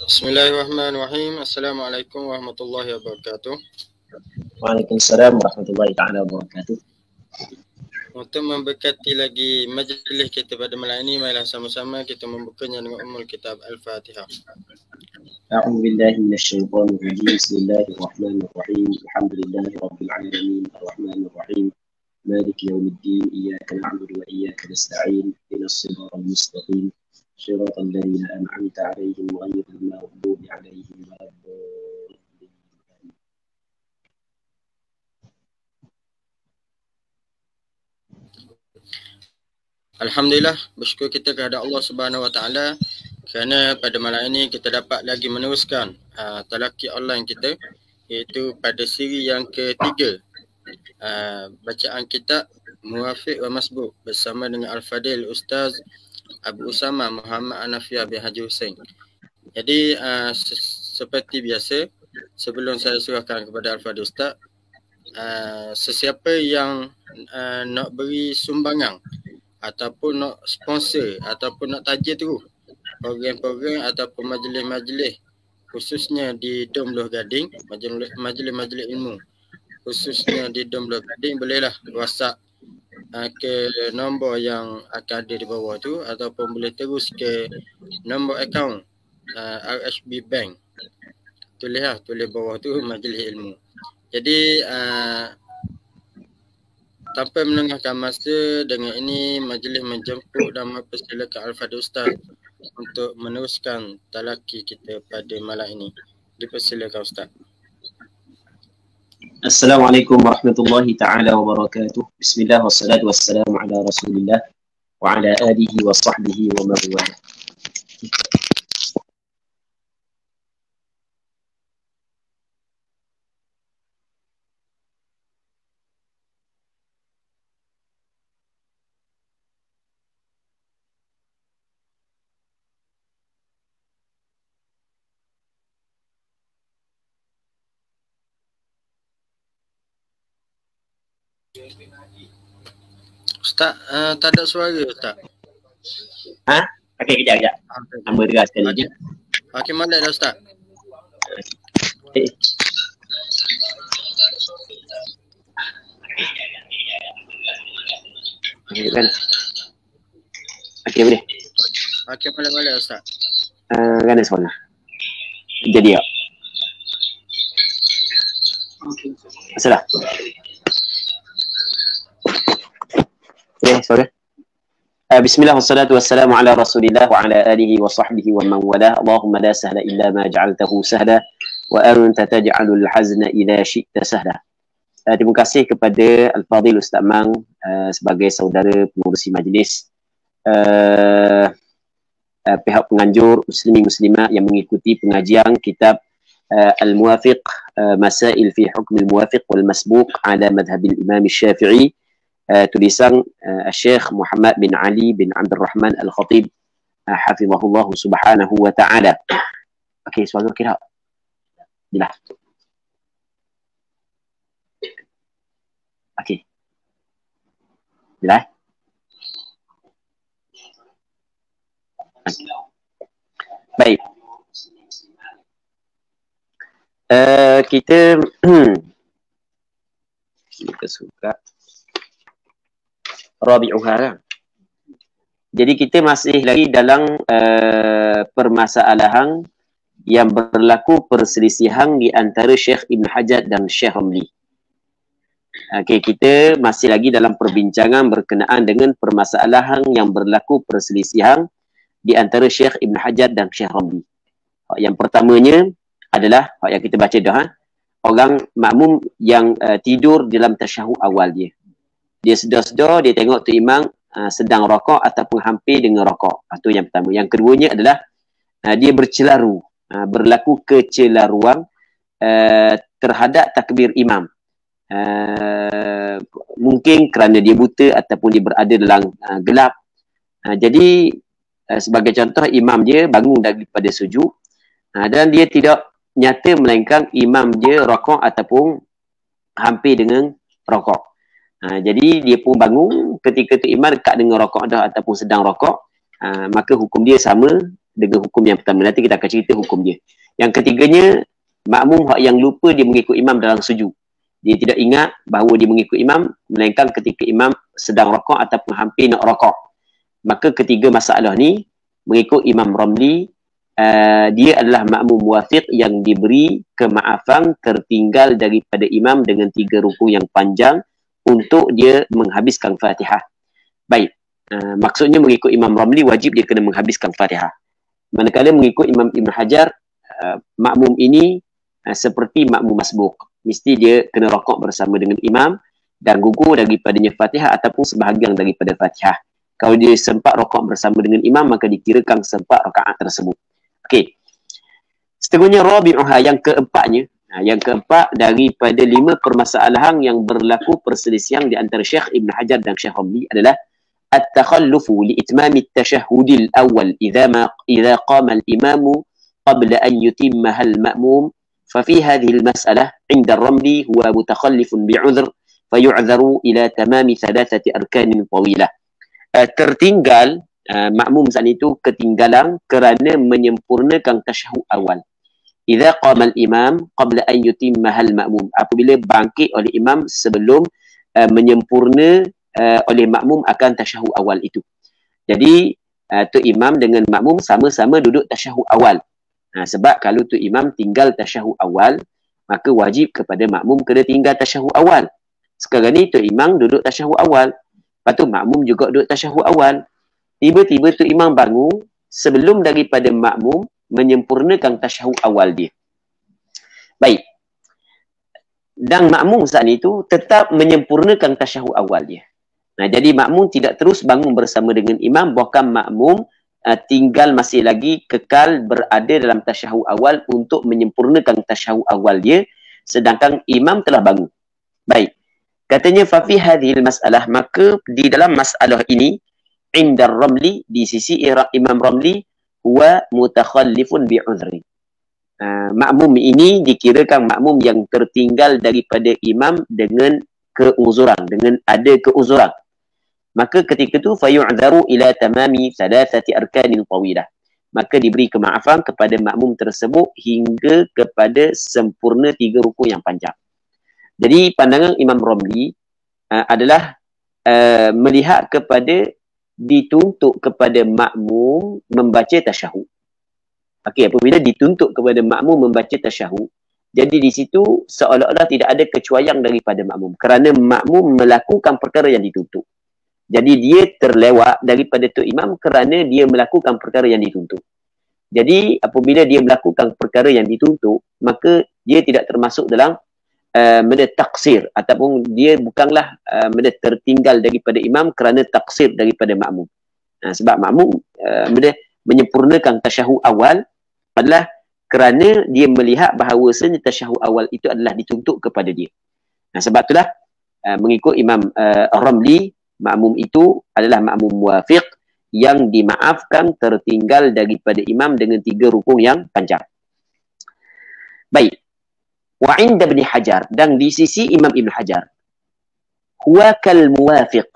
Bismillahirrahmanirrahim. Assalamualaikum warahmatullahi wabarakatuh. Waalaikumsalam warahmatullahi taala wabarakatuh. Untuk memberkati lagi majlis kita pada malam ini, marilah sama-sama kita membukanya dengan Ummul Kitab Al-Fatihah. A'udzu billahi minasyaitonir rajim. Bismillahirrahmanirrahim. Alhamdulillahi rabbil alamin. Arrahmanir rahim. Maliki yaumiddin. Iyyaka na'budu wa iyyaka nasta'in. Ihdinas siratal mustaqim. Shiratal ladzina an'amta 'alaihim ghairil maghdubi 'alaihim waladdallin. Alhamdulillah, bersyukur kita kepada Allah Subhanahu Wa Taala kerana pada malam ini kita dapat lagi meneruskan talaqi online kita, iaitu pada siri yang ketiga, bacaan kitab Muwafiq wa Masbuk bersama dengan Al-Fadil Ustaz Abu Usama Muhammad Anafiah bin Haji Hussein. Jadi seperti biasa, sebelum saya serahkan kepada Al-Fadil Ustaz, sesiapa yang nak beri sumbangan ataupun nak sponsor ataupun nak taja terus program-program ataupun majlis-majlis khususnya di Dom Loh Gading, majlis-majlis ilmu khususnya di Dom Loh Gading, bolehlah WhatsApp ke nombor yang akan ada di bawah tu, ataupun boleh terus ke nombor akaun RHB Bank. Tulis bawah tu majlis ilmu. Jadi tanpa menengahkan masa, dengan ini majlis menjemput dan mempersilakan Al-Fadil Ustaz untuk meneruskan talaqi kita pada malam ini. Dipersilakan Ustaz. Assalamualaikum warahmatullahi taala wabarakatuh. Bismillah wassalatu wassalamu ala Rasulillah wa ala alihi wa sahbihi wa man wala. Ustaz, tak ada suara Ustaz. Okey, kejap. Hamba dengar sekali je. Okey, mana dah Ustaz? Kan? Okey, boleh. Okey, boleh Ustaz. Kan soalan. Jadi ya. Masalah. Sorry. Bismillah wassalatu wassalamu ala Rasulillah wa ala alihi wa sahbihi wa man wala. Allahumma la sahla illa ma ja'altahu sahla wa anta taj'alul hazna idza syi'ta sahla. Terima kasih kepada Al-Fadil Ustaz Mang sebagai saudara pengurusi majlis, pihak penganjur muslimin-muslimat yang mengikuti pengajian kitab Al-Muwafiq, Masail fi Hukm Al-Muwafiq wal Masbuq ala Madhhab Al-Imam Syafi'i, tulisan Syekh Muhammad bin Ali bin Abdul Rahman Al-Khatib hafizahullah subhanahu wa ta'ala. Okey, suara okey tak? Bila? Okey. Bila? Okay. Baik. Kita suka Rabi'uha kan? Jadi kita masih lagi dalam permasalahan yang berlaku perselisihan di antara Syekh Ibn Hajar dan Syekh Ramli. Okey, kita masih lagi dalam perbincangan berkenaan dengan permasalahan yang berlaku perselisihan di antara Syekh Ibn Hajar dan Syekh Ramli. Yang pertamanya adalah yang kita baca dah, orang makmum yang tidur dalam tasyahud awal dia. Dia sedar-sedar, dia tengok tu imam sedang rokok ataupun hampir dengan rokok. Itu yang pertama. Yang keduanya adalah dia bercelaru, berlaku kecelaruan terhadap takbir imam. Mungkin kerana dia buta ataupun dia berada dalam gelap. Jadi sebagai contoh, imam dia bangun daripada sujud dan dia tidak nyata melainkan imam dia rokok ataupun hampir dengan rokok. Jadi dia pun bangun ketika tu imam dekat dengan rokok dah ataupun sedang rokok, maka hukum dia sama dengan hukum yang pertama. Nanti kita akan cerita hukum dia. Yang ketiganya, makmum yang lupa dia mengikut imam dalam sujud. Dia tidak ingat bahawa dia mengikut imam, melainkan ketika imam sedang rakaat ataupun hampir nak rakaat. Maka ketiga masalah ni, mengikut Imam Ramli, dia adalah makmum muwafiq yang diberi kemaafan tertinggal daripada imam dengan 3 rukun yang panjang untuk dia menghabiskan Fatihah. Baik, maksudnya mengikut Imam Ramli wajib dia kena menghabiskan Fatihah. Manakala mengikut Imam Ibn Hajar, makmum ini seperti makmum masbuk. Mesti dia kena rakaat bersama dengan imam dan gugur daripadanya Fatihah ataupun sebahagian daripada Fatihah. Kalau dia sempat rakaat bersama dengan imam, maka dikirakan sempat rakaat tersebut. Okey. Seterusnya rabi'uha, yang keempatnya, yang keempat daripada 5 permasalahan yang berlaku perselisihan di antara Syekh Ibn Hajar dan Syekh Ramli adalah at-takhallufu li itmami at-tashahhud al-awwal idza qama al-imamu qabla an yutimmaha al-ma'mum. ففي هذه المسألة عند الرملي هو متخلف بعذر فيعذر إلى تمام 3 أركان طويلة. Tertinggal, makmum saat itu ketinggalan kerana menyempurnakan tasyahud awal. Idza qama al-imam qabla an yutimmaha al-ma'mum, apabila bangkit oleh imam sebelum menyempurna oleh makmum akan tasyahud awal itu. Jadi tu imam dengan makmum sama-sama duduk tasyahud awal. Sebab kalau tu imam tinggal tasyahud awal, maka wajib kepada makmum kena tinggal tasyahud awal. Sekarang ni tu imam duduk tasyahud awal, lepas tu makmum juga duduk tasyahud awal. Tiba-tiba tu imam bangun sebelum daripada makmum menyempurnakan tasyahud awal dia. Baik. Dan makmum saat itu tetap menyempurnakan tasyahud awal dia. Jadi makmum tidak terus bangun bersama dengan imam, bahkan makmum tinggal masih lagi kekal berada dalam tasyahud awal untuk menyempurnakan tasyahud awal dia, sedangkan imam telah bangun. Baik. Katanya fa fi hadhil masalah, maka di dalam masalah ini inda Ramli, di sisi Imam Ramli, huwa mutakhallifun bi'udhri. Makmum ini dikirakan makmum yang tertinggal daripada imam dengan keuzuran, dengan ada keuzuran. Maka ketika itu fayu'dharu ila tamami 3 arkanin tawilah. Maka diberi kemaafan kepada makmum tersebut hingga kepada sempurna 3 rukun yang panjang. Jadi pandangan Imam Ramli adalah melihat kepada dituntut kepada makmum membaca tasyahud. Okey, apabila dituntut kepada makmum membaca tasyahud, jadi di situ seolah-olah tidak ada kecuaian daripada makmum kerana makmum melakukan perkara yang dituntut. Jadi dia terlewat daripada tu imam kerana dia melakukan perkara yang dituntut. Jadi apabila dia melakukan perkara yang dituntut, maka dia tidak termasuk dalam meda taksir, ataupun dia bukanlah meda tertinggal daripada imam kerana taksir daripada makmum. Sebab makmum meda menyempurnakan tasyahud awal adalah kerana dia melihat bahawasanya tasyahud awal itu adalah dituntut kepada dia. Sebab itulah mengikut Imam Ramli, makmum itu adalah makmum muwafiq yang dimaafkan tertinggal daripada imam dengan 3 rukun yang panjang. Baik. Wa 'inda Ibn Hajar, dan di sisi Imam Ibn Hajar, huwa kal muwafiq.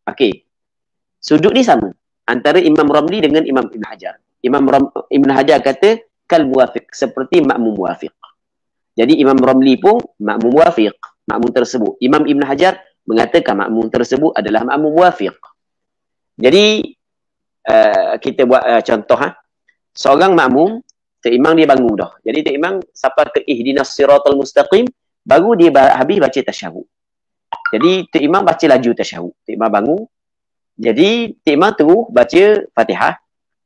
Okey. Sudut ni sama antara Imam Ramli dengan Imam Ibn Hajar. Ibn Hajar kata kal muwafiq, seperti makmum muwafiq. Jadi Imam Ramli pun makmum muwafiq, makmum tersebut. Imam Ibn Hajar mengatakan makmum tersebut adalah makmum muwafiq. Jadi kita buat contoh, seorang makmum, Tok Imam dia bangun dah. Jadi Tok Imam sampai ke ihdinas siratal mustaqim, baru dia habis baca tasyahud. Jadi Tok Imam baca laju tasyahud. Tok Imam bangun. Jadi Tok Imam terus baca Fatihah.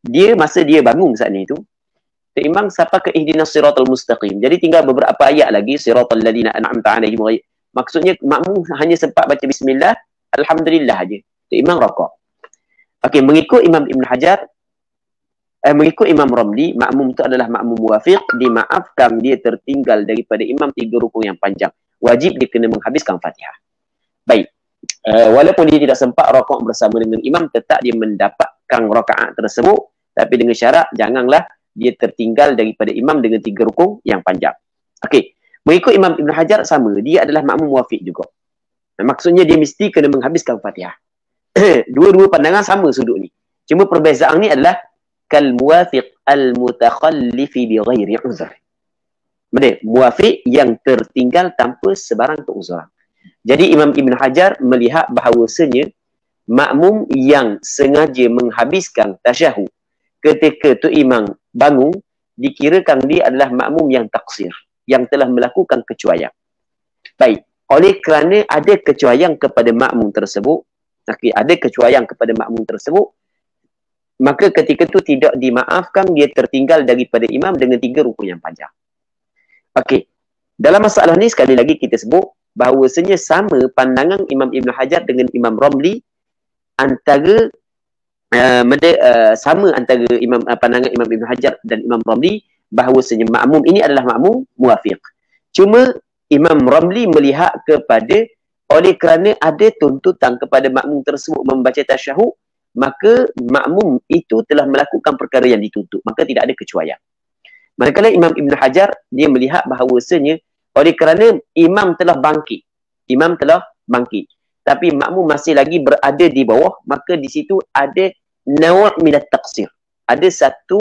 Dia masa dia bangun saat ni tu, Tok Imam sampai ke ihdinas siratal mustaqim. Jadi tinggal beberapa ayat lagi, siratal ladzina an'amta 'alaihim. Maksudnya makmum hanya sempat baca bismillah, alhamdulillah aja. Tok Imam rakaat. Okey, mengikut Imam Ibn Hajar, mengikut Imam Ramli, makmum itu adalah makmum muwafiq, dimaafkan dia tertinggal daripada imam 3 rukun yang panjang. Wajib dia kena menghabiskan Fatihah. Baik. Walaupun dia tidak sempat rakaat bersama dengan imam, tetap dia mendapatkan rakaat tersebut, tapi dengan syarat janganlah dia tertinggal daripada imam dengan 3 rukun yang panjang. Okey. Mengikut Imam Ibn Hajar sama, dia adalah makmum muwafiq juga. Maksudnya dia mesti kena menghabiskan Fatihah. Dua-dua pandangan sama sudut ni. Cuma perbezaan ni adalah kal muwafiq al mutakhallifi bi ghairi uzr. Benar, muwafiq yang tertinggal tanpa sebarang keuzuran. Jadi Imam Ibn Hajar melihat bahawasanya makmum yang sengaja menghabiskan tasyahud ketika tu imam bangun, dikirakan dia adalah makmum yang taksir, yang telah melakukan kecuaian. Baik, oleh kerana ada kecuaian kepada makmum tersebut, ada kecuaian kepada makmum tersebut, maka ketika itu tidak dimaafkan, dia tertinggal daripada imam dengan 3 rukun yang panjang. Okey, dalam masalah ni sekali lagi kita sebut bahawasanya sama pandangan Imam Ibn Hajar dengan Imam Ramli, antara sama antara pandangan Imam Ibn Hajar dan Imam Ramli bahawasanya makmum ini adalah makmum muwafiq. Cuma Imam Ramli melihat kepada oleh kerana ada tuntutan kepada makmum tersebut membaca tasyahud, maka makmum itu telah melakukan perkara yang dituntut, maka tidak ada kecuaian. Manakala Imam Ibn Hajar dia melihat bahawasanya oleh kerana imam telah bangkit, tapi makmum masih lagi berada di bawah, maka di situ ada naw' minat taqsir. Ada satu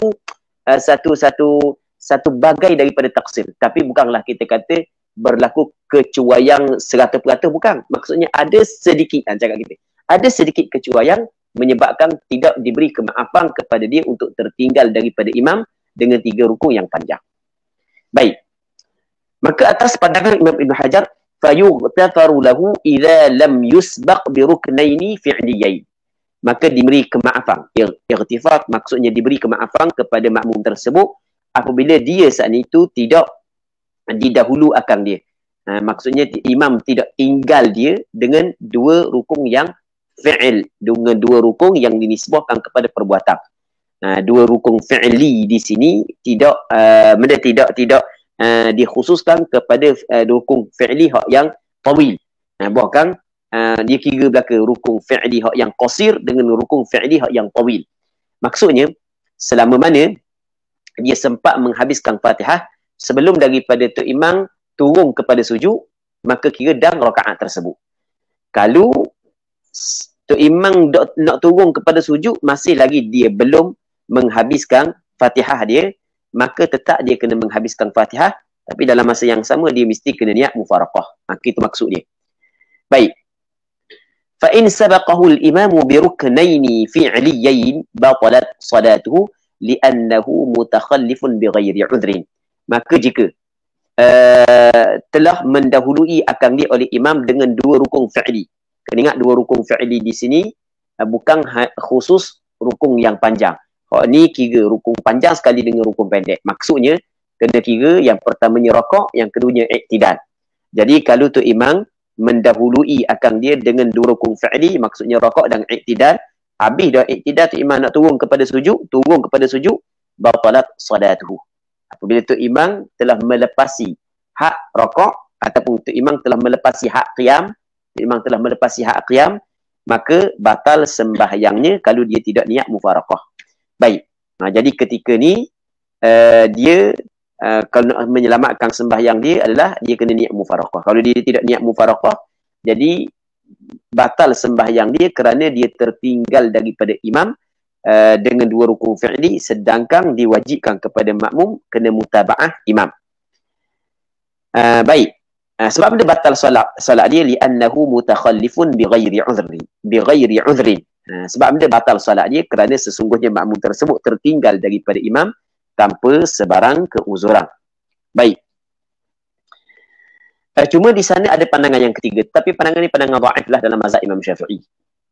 bagai daripada taksir, tapi bukanlah kita kata berlaku kecuaian 100%, bukan. Maksudnya ada sedikit, cakap kita, ada sedikit kecuaian menyebabkan tidak diberi kemaafan kepada dia untuk tertinggal daripada imam dengan 3 rukun yang panjang. Baik. Maka atas pandangan Imam Ibn Hajar, fayughtafaru lahu idza lam yusbaq bi ruknaini fi'liyain. Maka diberi kemaafan. Ightifar maksudnya diberi kemaafan kepada makmum tersebut apabila dia saat itu tidak didahulu akan dia. Maksudnya imam tidak tinggal dia dengan 2 rukun yang fi'il, dengan 2 rukun yang dinisbahkan kepada perbuatan. 2 rukun fi'li di sini tidak dikhususkan kepada rukun fi'li hak yang tawil. Bahkan dia kira belaka rukun fi'li hak yang qasir dengan rukun fi'li hak yang tawil. Maksudnya selama mana dia sempat menghabiskan Fatihah sebelum daripada tu imam turun kepada sujud, maka kira dan rakaat tersebut. Kalau tu imam nak turun kepada sujud masih lagi dia belum menghabiskan Fatihah dia, maka tetap dia kena menghabiskan Fatihah, tapi dalam masa yang sama dia mesti kena niat mufaraqah. Itu maksud dia. Baik. Fa in sabaqahu al-imam bi ruknaini fi'liyain batalat salatuhu li'annahu mutakhallifun bighairi 'udhrin. Maka jika telah mendahului akan dia oleh imam dengan 2 rukun fi'li. Kena ingat 2 rukun fi'li di sini bukan khusus rukun yang panjang. Ni kira rukun panjang sekali dengan rukun pendek. Maksudnya kena kira yang pertamanya rakaat, yang keduanya iktidal. Jadi kalau tu imam mendahului akan dia dengan 2 rukun fi'li, maksudnya rakaat dan iktidal, habis dah iktidal tu imam nak turun kepada sujud, batalat salatuhu. Apabila tu imam telah melepasi hak rakaat ataupun tu imam telah melepasi hak qiyam, maka batal sembahyangnya kalau dia tidak niat mufaraqah. Baik. Jadi ketika ni dia kalau nak menyelamatkan sembahyang dia adalah dia kena niat mufaraqah. Kalau dia tidak niat mufaraqah, jadi batal sembahyang dia kerana dia tertinggal daripada imam dengan 2 rukun fi'li, sedangkan diwajibkan kepada makmum kena mutaba'ah imam. Baik. Sebab dia batal solat dia li'annahu mutakhallifun bighairi 'udhrin. Sebab dia batal solat dia kerana sesungguhnya makmum tersebut tertinggal daripada imam tanpa sebarang keuzuran. Baik. Cuma di sana ada pandangan yang ketiga, tapi pandangan ni pandangan dhaif lah dalam mazhab Imam Syafi'i.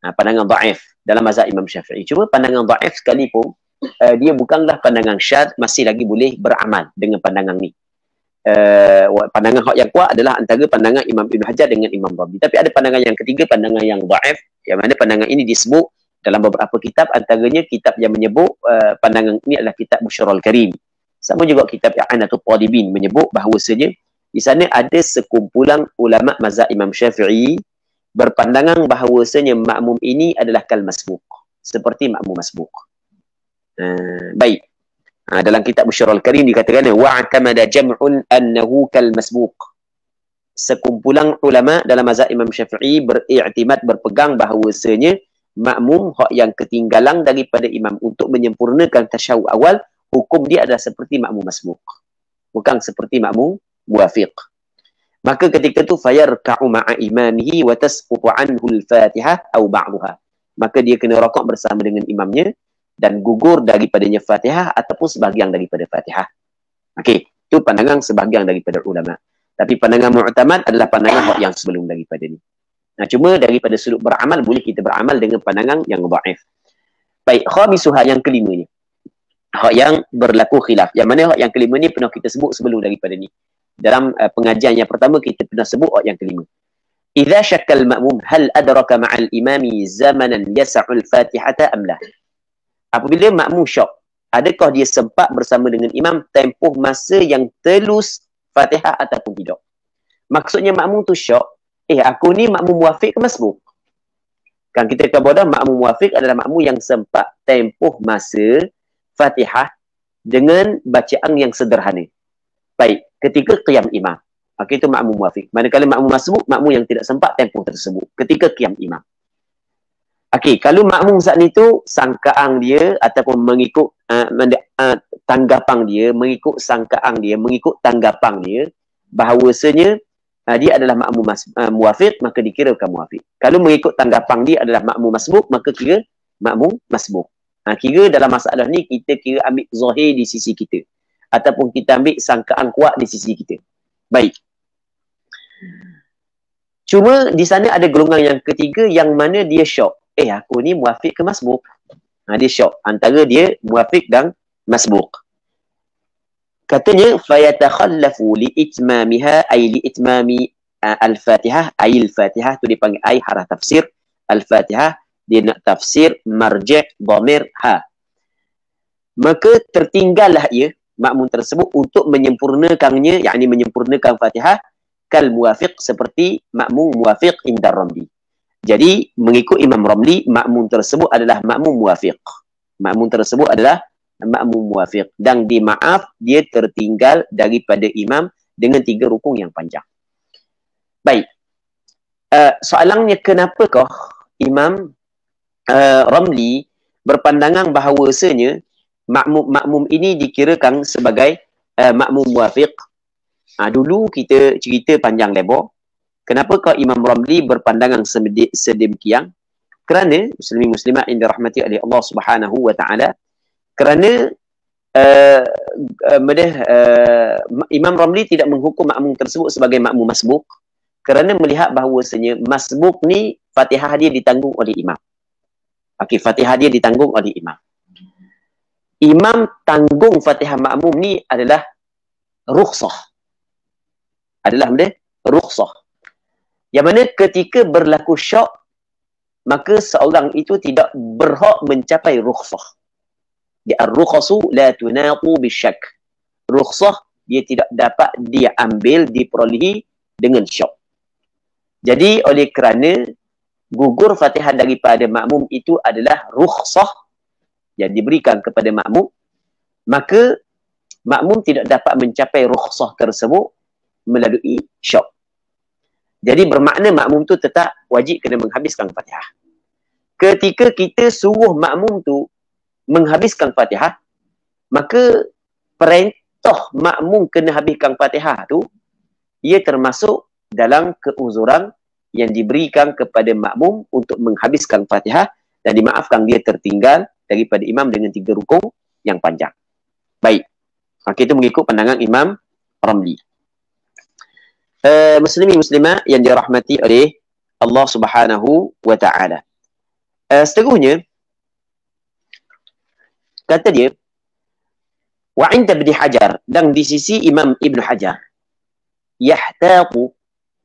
Pandangan dhaif dalam mazhab Imam Syafi'i. Cuma pandangan dhaif sekalipun dia bukanlah pandangan syadz, masih lagi boleh beramal dengan pandangan ni. Pandangan hak yang kuat adalah antara pandangan Imam Ibn Hajar dengan Imam Rabi. Tapi ada pandangan yang ketiga, pandangan yang dhaif, yang mana pandangan ini disebut dalam beberapa kitab, antaranya kitab yang menyebut pandangan ini adalah kitab Busyrul Karim. Sama juga kitab I'anatul Talibin menyebut bahawasanya di sana ada sekumpulan ulama mazhab Imam Syafi'i berpandangan bahawasanya makmum ini adalah kal masbuq, seperti makmum masbuq. Baik. Dalam kitab Busyrul Karim dikatakan wa'tamada jam'un annahu kal masbuq. Sekumpulan ulama dalam mazhab Imam Syafi'i beriktimad, berpegang bahawasanya makmum hak yang ketinggalan daripada imam untuk menyempurnakan tasyahud awal, hukum dia adalah seperti makmum masbuk, bukan seperti makmum muwafiq. Maka ketika tu fayarka'u ma'a imamihi wa tasqutu anhu al-Fatihah aw ba'daha. Maka dia kena rakaat bersama dengan imamnya dan gugur daripadanya Fatihah ataupun sebahagian daripada Fatihah. Okey, itu pandangan sebahagian daripada ulama. Tapi pandangan mu'tamad adalah pandangan yang sebelum daripada ni. Nah, cuma daripada sudut beramal boleh kita beramal dengan pandangan yang dhaif. Baik, khamisuha yang kelimanya. Hak yang berlaku khilaf. Yang mana hak yang kelima ni pernah kita sebut sebelum daripada ni. Dalam pengajian yang pertama kita pernah sebut hak yang kelima. Idza syakkal ma'mum hal adraka ma'al imami zamanan yas'ul fatihata am la? Apabila makmum syak, adakah dia sempat bersama dengan imam tempoh masa yang telus Fatihah ataupun tidak? Maksudnya makmum tu syak, aku ni makmum muwafiq ke masbuk? Kan kita kata makmum muwafiq adalah makmum yang sempat tempoh masa Fatihah dengan bacaan yang sederhana. Baik, ketika qiyam imam. Maka itu makmum muwafiq. Manakala makmum masbuk, makmum yang tidak sempat tempoh tersebut. Ketika qiyam imam. Okey, kalau makmum saat itu sangkaan dia ataupun mengikut tanggapan dia, mengikut sangkaan dia, mengikut tanggapan dia, bahawasanya dia adalah makmum muwafiq, maka dikirakan muwafiq. Kalau mengikut tanggapan dia adalah makmum masbuk, maka kira makmum masbuk. Kira dalam masalah ni kita kira ambil zahir di sisi kita. Ataupun kita ambil sangkaan kuat di sisi kita. Baik. Cuma di sana ada golongan yang ketiga yang mana dia syok. Aku ni muwafiq ke masbuk? Dia syok. Antara dia muwafiq dan masbuk. Katanya, fayatakhallafu li'itmamiha ay li'itmami al-Fatihah. Ay al-Fatihah tu dipanggil ay harah tafsir. Al-Fatihah dia nak tafsir marji' dhamir ha. Maka tertinggallah ia makmum tersebut untuk menyempurnakannya, yakni menyempurnakan Fatihah kal muwafiq seperti makmum muwafiq indar Ramli. Jadi mengikut Imam Ramli, makmum tersebut adalah makmum muwafiq. Makmum tersebut adalah makmum muwafiq dan dimaaf dia tertinggal daripada imam dengan 3 rukun yang panjang. Baik. Soalannya kenapakah Imam Ramli berpandangan bahawasanya makmum ini dikirakan sebagai makmum muwafiq? Dulu kita cerita panjang lebar. Kenapakah Imam Ramli berpandangan sedemikian? Kerana muslimin muslimat yang dirahmati oleh Allah Subhanahu wa taala, kerana Imam Ramli tidak menghukum makmum tersebut sebagai makmum masbuk kerana melihat bahawasanya masbuk ni Fatihah dia ditanggung oleh imam. Okey, Fatihah dia ditanggung oleh imam. Imam tanggung Fatihah makmum ni adalah rukhsah. Adalah benda rukhsah. Yang mana ketika berlaku syak, maka seorang itu tidak berhak mencapai rukhsah. Ar-rukhasu la tunatu bisyak. Rukhsah dia tidak dapat dia ambil, diperolehi dengan syak. Jadi oleh kerana gugur Fatihah daripada makmum itu adalah rukhsah yang diberikan kepada makmum, maka makmum tidak dapat mencapai rukhsah tersebut melalui syak. Jadi bermakna makmum tu tetap wajib kena menghabiskan Fatihah. Ketika kita suruh makmum tu menghabiskan Fatihah, maka perintah makmum kena habiskan Fatihah tu, ia termasuk dalam keuzuran yang diberikan kepada makmum untuk menghabiskan Fatihah dan dimaafkan dia tertinggal daripada imam dengan 3 rukun yang panjang. Baik. Itu mengikut pandangan Imam Ramli. Muslimin muslimat yang dirahmati oleh Allah Subhanahu wa taala. Seterusnya kata dia, wa 'inda Ibn Hajar, dan di sisi Imam Ibn Hajar, yahtaqu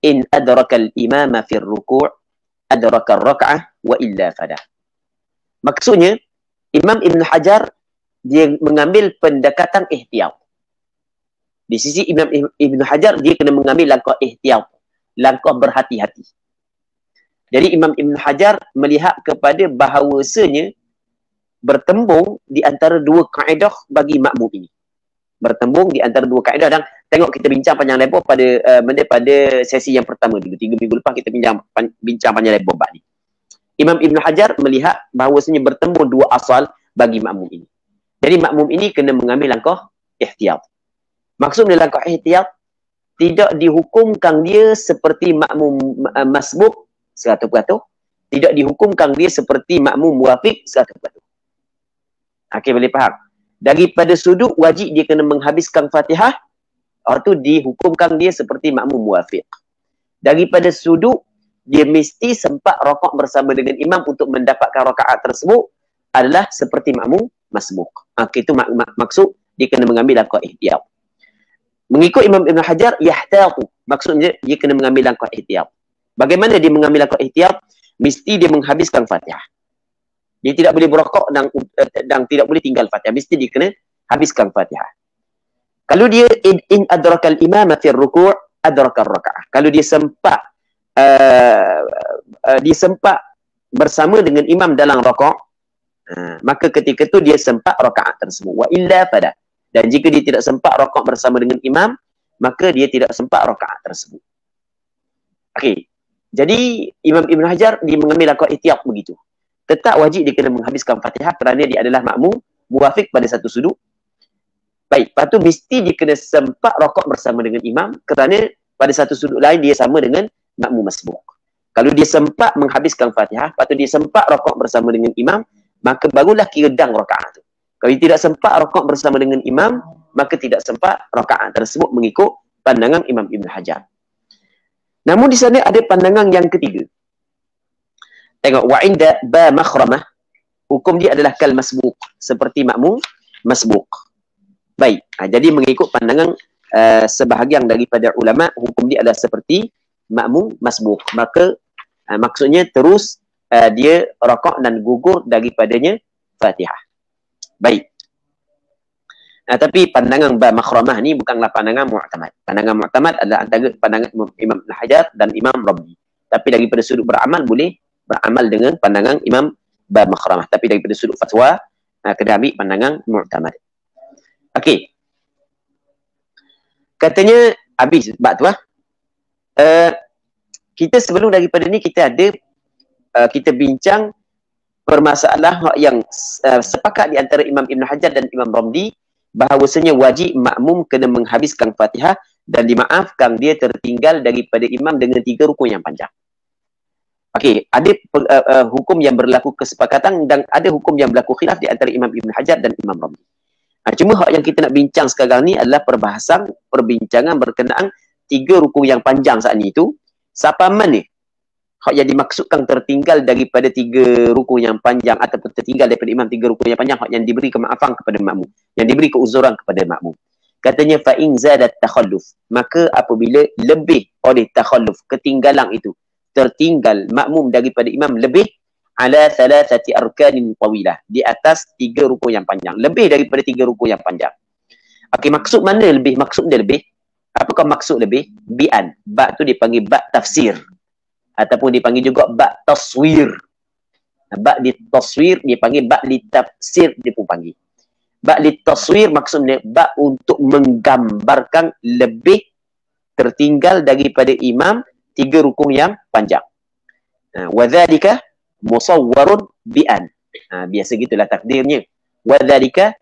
in adraka al-imama fi ar-ruku' adraka ar-rak'ah wa illa fala. Maksudnya Imam Ibn Hajar dia mengambil pendekatan ihtiyat. Di sisi Imam Ibn Hajar dia kena mengambil langkah ihtiyat, langkah berhati-hati. Jadi Imam Ibn Hajar melihat kepada bahawasanya bertembung di antara 2 kaedah bagi makmum ini. Bertembung di antara 2 kaedah, dan tengok kita bincang panjang lebar pada sesi yang pertama dulu. 3 minggu lepas kita bincang panjang lebar bab ni. Imam Ibn Hajar melihat bahawasanya bertemu dua asal bagi makmum ini. Jadi makmum ini kena mengambil langkah ihtiyat. Maksudnya langkah ihtiyat, tidak dihukumkan dia seperti makmum masbuk 100%. Tidak dihukumkan dia seperti makmum muwafiq 100%. Okey, boleh faham? Daripada sudut wajib dia kena menghabiskan Fatihah, atau dihukumkan dia seperti makmum muwafiq. Daripada sudut dia mesti sempat rakaat bersama dengan imam untuk mendapatkan rakaat tersebut adalah seperti makmum masbuk. Itu maksud dia kena mengambil langkah ihtiyat. Mengikut Imam Ibn Hajar, yahtatu. Maksudnya dia kena mengambil langkah ihtiyat. Bagaimana dia mengambil langkah ihtiyat? Mesti dia menghabiskan Fatihah. Dia tidak boleh berokok dan tidak boleh tinggal Fatihah. Mesti dia kena habiskan Fatihah. Kalau dia in adrakal imama fi ruku' adrakal raka'ah. Kalau dia sempat bersama dengan imam dalam rakaat, maka ketika itu dia sempat rakaat tersebut. Wa illa fala. Dan jika dia tidak sempat rakaat bersama dengan imam, maka dia tidak sempat rakaat tersebut. Okey. Jadi Imam Ibn Hajar dia mengambil langkah ihtiyat begitu. Tetap wajib dia kena menghabiskan Fatihah kerana dia adalah makmum muwafiq pada satu sudut. Baik, lepas tu mesti dia kena sempat rakaat bersama dengan imam kerana pada satu sudut lain dia sama dengan makmum masbuk. Kalau dia sempat menghabiskan Fatihah, lepas tu dia sempat rakaat bersama dengan imam, maka barulah kira dang rakaat tu. Kalau dia tidak sempat rakaat bersama dengan imam, maka tidak sempat rakaat tersebut mengikut pandangan Imam Ibn Hajar. Namun di sana ada pandangan yang ketiga. Tengok, wa inda ba makhramah, hukum dia adalah kal masbuk, seperti makmum masbuk. Baik, jadi mengikut pandangan sebahagian daripada ulama, hukum dia adalah seperti makmum masbuk. Maka maksudnya terus dia rakaat dan gugur daripadanya Fatihah. Baik. Tapi pandangan ba makhramah ni bukanlah pandangan mu'tamad. Pandangan mu'tamad adalah antara pandangan Imam Ibn Hajar dan Imam Rabi. Tapi daripada sudut beramal boleh beramal dengan pandangan Imam ba makhramah. Tapi daripada sudut fatwa kena ambil pandangan mu'tamad. Okey. Katanya habis bab tu kita sebelum daripada ni kita ada kita bincang permasalahan yang sepakat di antara Imam Ibn Hajar dan Imam Ramli bahawasanya wajib makmum kena menghabiskan Fatihah dan dimaafkan dia tertinggal daripada imam dengan 3 rukun yang panjang. Okey, ada hukum yang berlaku kesepakatan dan ada hukum yang berlaku khilaf di antara Imam Ibn Hajar dan Imam Ramli. Cuma hak yang kita nak bincang sekarang ni adalah perbincangan berkenaan 3 rukun yang panjang saat ni itu. Siapa mana hak yang dimaksudkan tertinggal daripada 3 rukun yang panjang ataupun tertinggal daripada imam 3 rukun yang panjang, hak yang diberi kemaafan kepada makmum, yang diberi keuzuran kepada makmum. Katanya fa in zadat takhalluf, maka apabila lebih oleh takhalluf, ketinggalan itu, tertinggal makmum daripada imam lebih ala thalathati arkanin tawilah, di atas 3 rukun yang panjang, lebih daripada 3 rukun yang panjang. Okey, maksud mana lebih? Maksud dia lebih. Apakah maksud lebih? Bi'an. Ba tu dipanggil ba tafsir. Ataupun dipanggil juga bak taswir. Bak di taswir dipanggil bak li tafsir, dia pun panggil. Bak li taswir maksudnya bak untuk menggambarkan lebih tertinggal daripada imam 3 rukun yang panjang. Wa dzalika musawwarun bi'an. Biasa gitulah takdirnya. Wa dzalika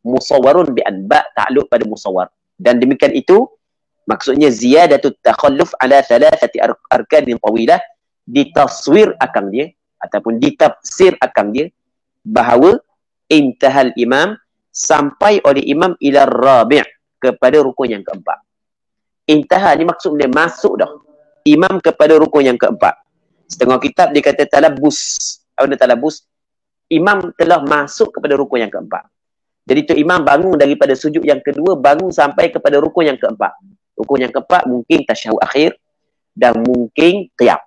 musawwarun bi'an, bak takluk pada musawwar. Dan demikian itu maksudnya ziyadatut takhalluf ala thalathati arkanin tawilah, ditaswir akan dia ataupun ditafsir akan dia bahawa intahal imam, sampai oleh imam ila rabi' kepada rukun yang keempat. Intahal ni maksudnya masuk dah imam kepada rukun yang keempat. Setengah kitab dia kata talabus. Apa dia talabus? Imam telah masuk kepada rukun yang keempat. Jadi tu imam bangun daripada sujud yang kedua, bangun sampai kepada rukun yang keempat. Rukun yang keempat mungkin tasyahud akhir dan mungkin qiyam.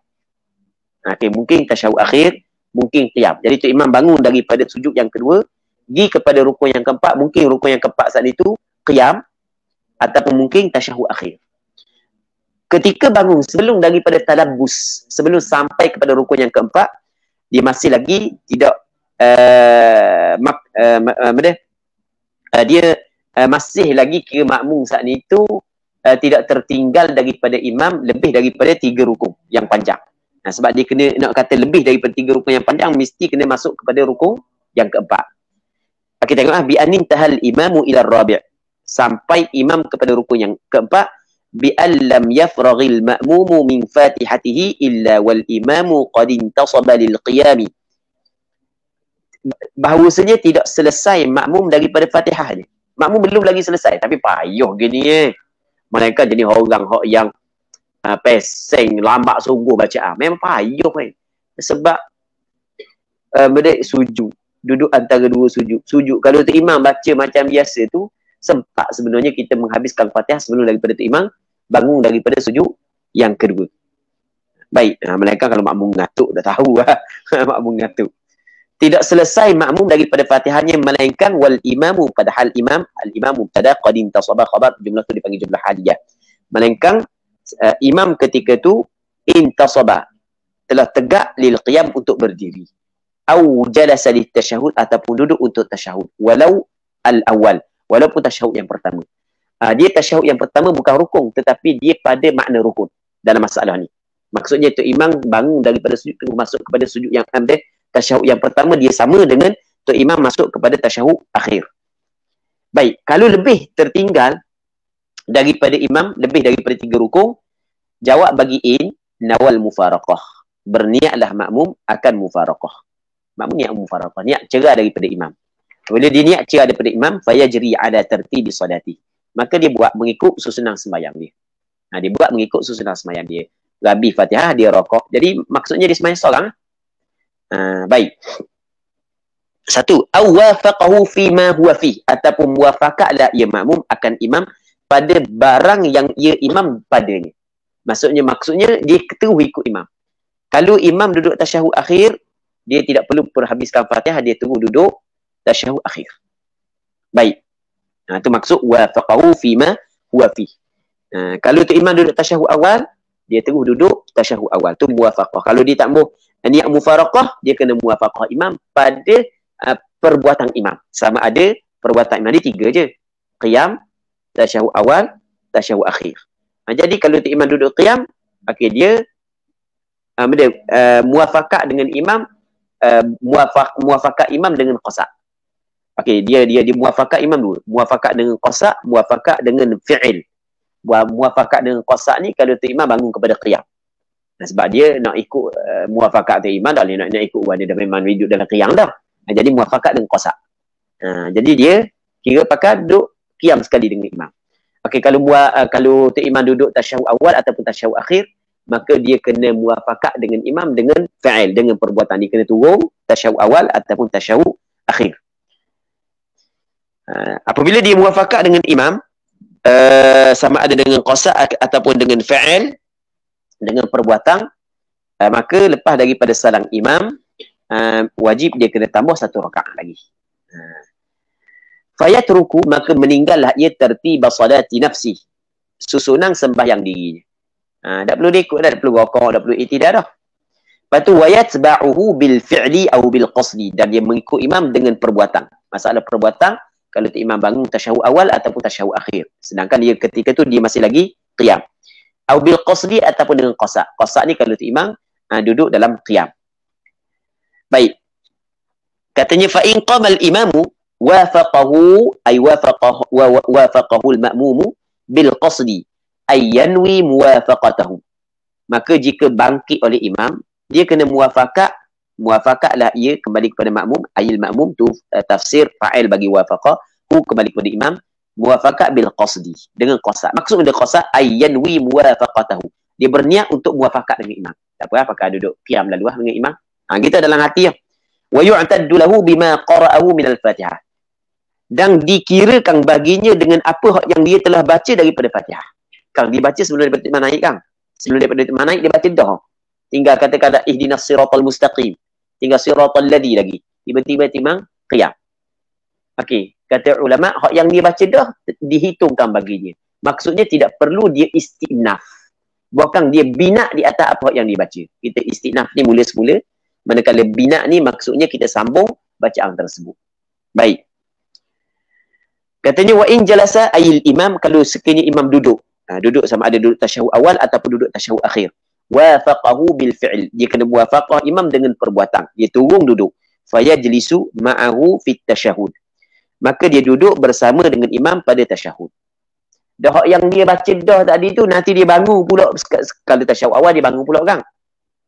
Okey, mungkin tasyahud akhir, mungkin qiyam. Jadi tu imam bangun daripada sujud yang kedua, pergi kepada rukun yang keempat, mungkin rukun yang keempat saat itu qiyam ataupun mungkin tasyahud akhir. Ketika bangun sebelum daripada talabbus, sebelum sampai kepada rukun yang keempat, dia masih lagi tidak dia masih lagi kira makmum saat itu tidak tertinggal daripada imam lebih daripada 3 rukun yang panjang. Sebab dia kena nak kata lebih daripada 3 rukun yang panjang, mesti kena masuk kepada rukun yang keempat. Kita tengok bi anin tahal imamu ila rabi', sampai imam kepada rukun yang keempat, bi allam yafraghil ma'mumu min fatihatihi illa wal imamu qad intasaba lil qiyami. Bahawasanya tidak selesai makmum daripada Fatihah je. Makmum belum lagi selesai, tapi payuh gini Mereka jadi orang yang peseng, lambat sungguh bacaan. Memang payuh sebab mereka sujud, duduk antara dua sujud. Kalau tu imam baca macam biasa tu, sempat sebenarnya kita menghabiskan Fatihah sebelum daripada tu imam bangun daripada sujud yang kedua. Baik, mereka kalau makmum ngatuk dah tahu makmum ngatuk. Tidak selesai makmum daripada Fatihahnya, melainkan wal imamu, padahal al-imamu pada qad intasaba, khabar jumlah tu dipanggil jumlah haliyah. Melainkan imam ketika tu intasaba, telah tegak lil qiyam, untuk berdiri. Au jalasa lit tasyahud, ataupun duduk untuk tasyahud. Walau al-awwal, walaupun tasyahud yang pertama. Dia tasyahud yang pertama bukan rukun, tetapi dia pada makna rukun dalam masalah ni. Maksudnya tu imam bangun daripada sujud tu masuk kepada sujud yang amdah. Tasyahud yang pertama dia sama dengan tu imam masuk kepada tasyahud akhir. Baik, kalau lebih tertinggal daripada imam, lebih daripada 3 rukun, jawab bagi in nawal mufaraqah. Berniatlah makmum akan mufaraqah. Makmum niat mufaraqah, niat cerai daripada imam. Bila dia niat cerai daripada imam, fayajri ala tartibi salati. Maka dia buat mengikut susunan sembahyang dia. Dia buat mengikut susunan sembahyang dia. Habis Fatihah, dia rokok. Jadi maksudnya dia sembahyang seorang. Baik. Satu, awwafaqahu fima huwa fi, ataupun muwafaqahlah ia makmum akan imam pada barang yang ia imam padanya. Maksudnya dia terus ikut imam. Kalau imam duduk tasyahud akhir, dia tidak perlu perhabiskan Fatihah, dia terus duduk tasyahud akhir. Baik. Itu maksud wafaqahu fima huwa fi. Kalau tu imam duduk tasyahud awal, dia terus duduk tasyahud awal. Tu muwafaqah. Kalau dia tak mau niat mufaraqah, dia kena muwafaqah imam pada perbuatan imam. Sama ada perbuatan imam ni 3 je. Qiyam, tasyahud awal, tasyahud akhir. Jadi kalau tu imam duduk qiyam, dia muwafaqah dengan imam, muwafaqah imam dengan qasa'. Dia muwafaqah imam dulu. Muwafaqah dengan qasa', muwafaqah dengan fi'il. Muwafaqah dengan qasa' ni kalau tu imam bangun kepada qiyam. Sebab dia nak ikut muwafaqat tu imam, tak boleh nak ikut orang dia dah memang hidup dalam qiyam dah. Jadi muwafaqat dengan qasa'. Jadi dia kira pakai duduk qiyam sekali dengan imam. Kalau tu imam duduk tasyahud awal ataupun tasyahud akhir, maka dia kena muwafaqat dengan imam dengan fa'il, dengan perbuatan. Dia kena turun tasyahud awal ataupun tasyahud akhir. Apabila dia muwafaqat dengan imam, sama ada dengan qasa' ataupun dengan fa'il, dengan perbuatan, maka lepas daripada salam imam, wajib dia kena tambah 1 rakaat lagi. Fayatruku, maka meninggallah ia tertiba salati nafsi, susunan sembahyang dirinya. Tak perlu dia ikut dah, tak perlu rokok, tak perlu i'tidah dah. Lepas tu wayatba'uhu bil fi'li atau bil qasdi, dan dia mengikut imam dengan perbuatan. Masalah perbuatan, kalau tu imam bangun tasyahud awal ataupun tasyahud akhir, sedangkan dia ketika tu dia masih lagi qiyam. Au bil qasdi, ataupun dengan qasa'. Qasa' ni kalau tu imam duduk dalam qiyam. Baik. Katanya fa in qama al imamu wafaqahu ay wafaqahu al ma'mumu bil qasdi ay yanwi muwafaqatahu. Maka jika bangkit oleh imam, dia kena muwafaqahlah ia kembali kepada makmum. Ayil makmum tu tafsir fa'il bagi wafaqah, hu kembali kepada imam. Muwafaqah bil qasdi, dengan qasa'. Maksud dengan qasa' ayyanwi muwafaqatahu, dia berniat untuk muwafaqah dengan imam. Tak apa, apakah duduk qiyam lalu dengan imam, kita dalam hati ya. Wa yu'taddu lahu bima qara'ahu min al-Fatihah, dan dikirakan baginya dengan apa yang dia telah baca daripada Fatihah. Kang dia baca sebelum daripada imam naik, Kang. Sebelum daripada imam naik dia baca dah. Tinggal kata-kata ihdinas siratal mustaqim, tinggal siratal ladzi lagi. Tiba-tiba imam qiyam. Kata ulama, hak yang dia baca dah dihitungkan baginya. Maksudnya tidak perlu dia istinaf. Bukan dia bina di atas apa yang dia baca. Kita istinaf ni mula semula. Manakala bina ni maksudnya kita sambung bacaan tersebut. Baik. Katanya wa in jalasa ayil imam, kalau sekiranya imam duduk. Duduk sama ada duduk tasyahud awal ataupun duduk tasyahud akhir. wafaqahu bil fi'l. Dia kena muwafaqah imam dengan perbuatan. Dia turun duduk. Fayajlisu ma'ahu fit tasyahud. Maka dia duduk bersama dengan imam pada tasyahud. Dah yang dia baca dah tadi tu nanti dia bangun pula kalau tasyahud awal dia bangun pula kan.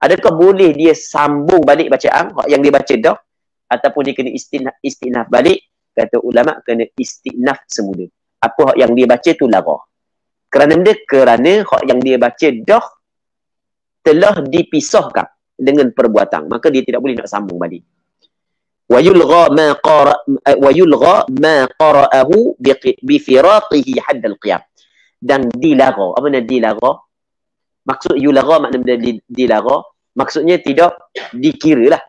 Adakah boleh dia sambung balik bacaan hak yang dia baca dah ataupun dia kena istinaf balik? Kata ulama kena istinaf semula. Apa hak yang dia baca tu larah. Kerana hak yang dia baca dah telah dipisahkan dengan perbuatan, maka dia tidak boleh nak sambung balik. Wa yulgha ma qara'ahu bi firaqihi hadd al-qiyam. Dan dilarang. Apa makna dilarang? Maksud yulgha makna dilarang, maksudnya tidak dikira lah.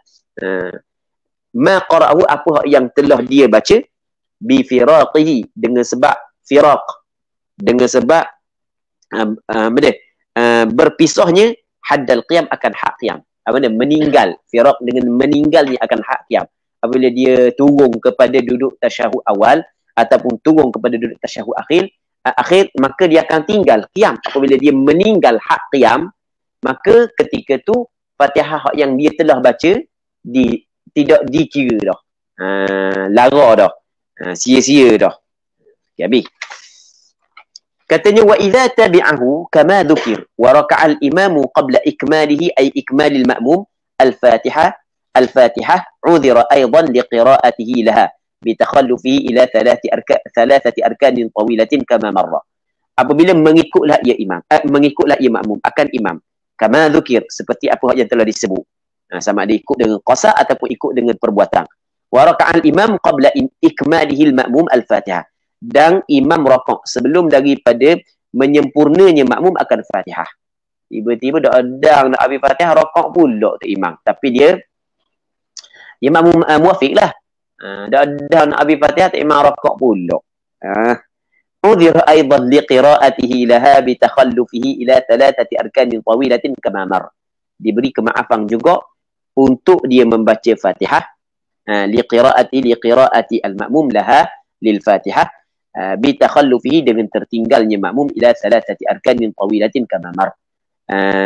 Ma qara'ahu apa yang telah dia baca bi firaqihi dengan sebab firaq, dengan sebab berpisahnya haddal qiyam akan hak qiyam. Apa ni? Meninggal. Firaq dengan meninggalnya akan hak qiyam. Apabila dia turun kepada duduk tasyahud awal ataupun turun kepada duduk tasyahud akhir, maka dia akan tinggal qiyam. Apabila dia meninggal hak qiyam, maka ketika tu Fatihah yang dia telah baca tidak dikira dah. Lara dah. Sia-sia dah. Okay, habis. Katanya wa idza tabi'ahu kama dzukir wa raka'a al-imamu qabla ikmalihi ay ikmalil ma'mum al-Fatihah 'udhira aidan liqira'atihi laha bitakhallufihi ila thalathati arkanin tawilatin kama marra. Apabila mengikutlah ia makmum akan imam kama dzukir seperti apa yang telah disebut. Sama ada ikut dengan qasa ataupun ikut dengan perbuatan. Wa raka'a al-imam qabla ikmalihi al-ma'mum al-Fatihah. Dan imam rakaat sebelum daripada menyempurnanya makmum akan Fatihah. Tiba-tiba dah adang nak habis Fatihah rakaat pula tu imam. Tapi dia makmum muafiq lah. Dah adang nak habis Fatihah tu imam rakaat pula. Udhira aidan liqira'atihi laha bitakhallufihi ila thalathati arkanin tawilatin kama mar. Diberi kemaafan juga untuk dia membaca Fatihah liqira'ati al-ma'mum laha lil Fatihah bitakhallufihi dengan tertinggalnya makmum ila thalathati arkanin tawilatin kama mar.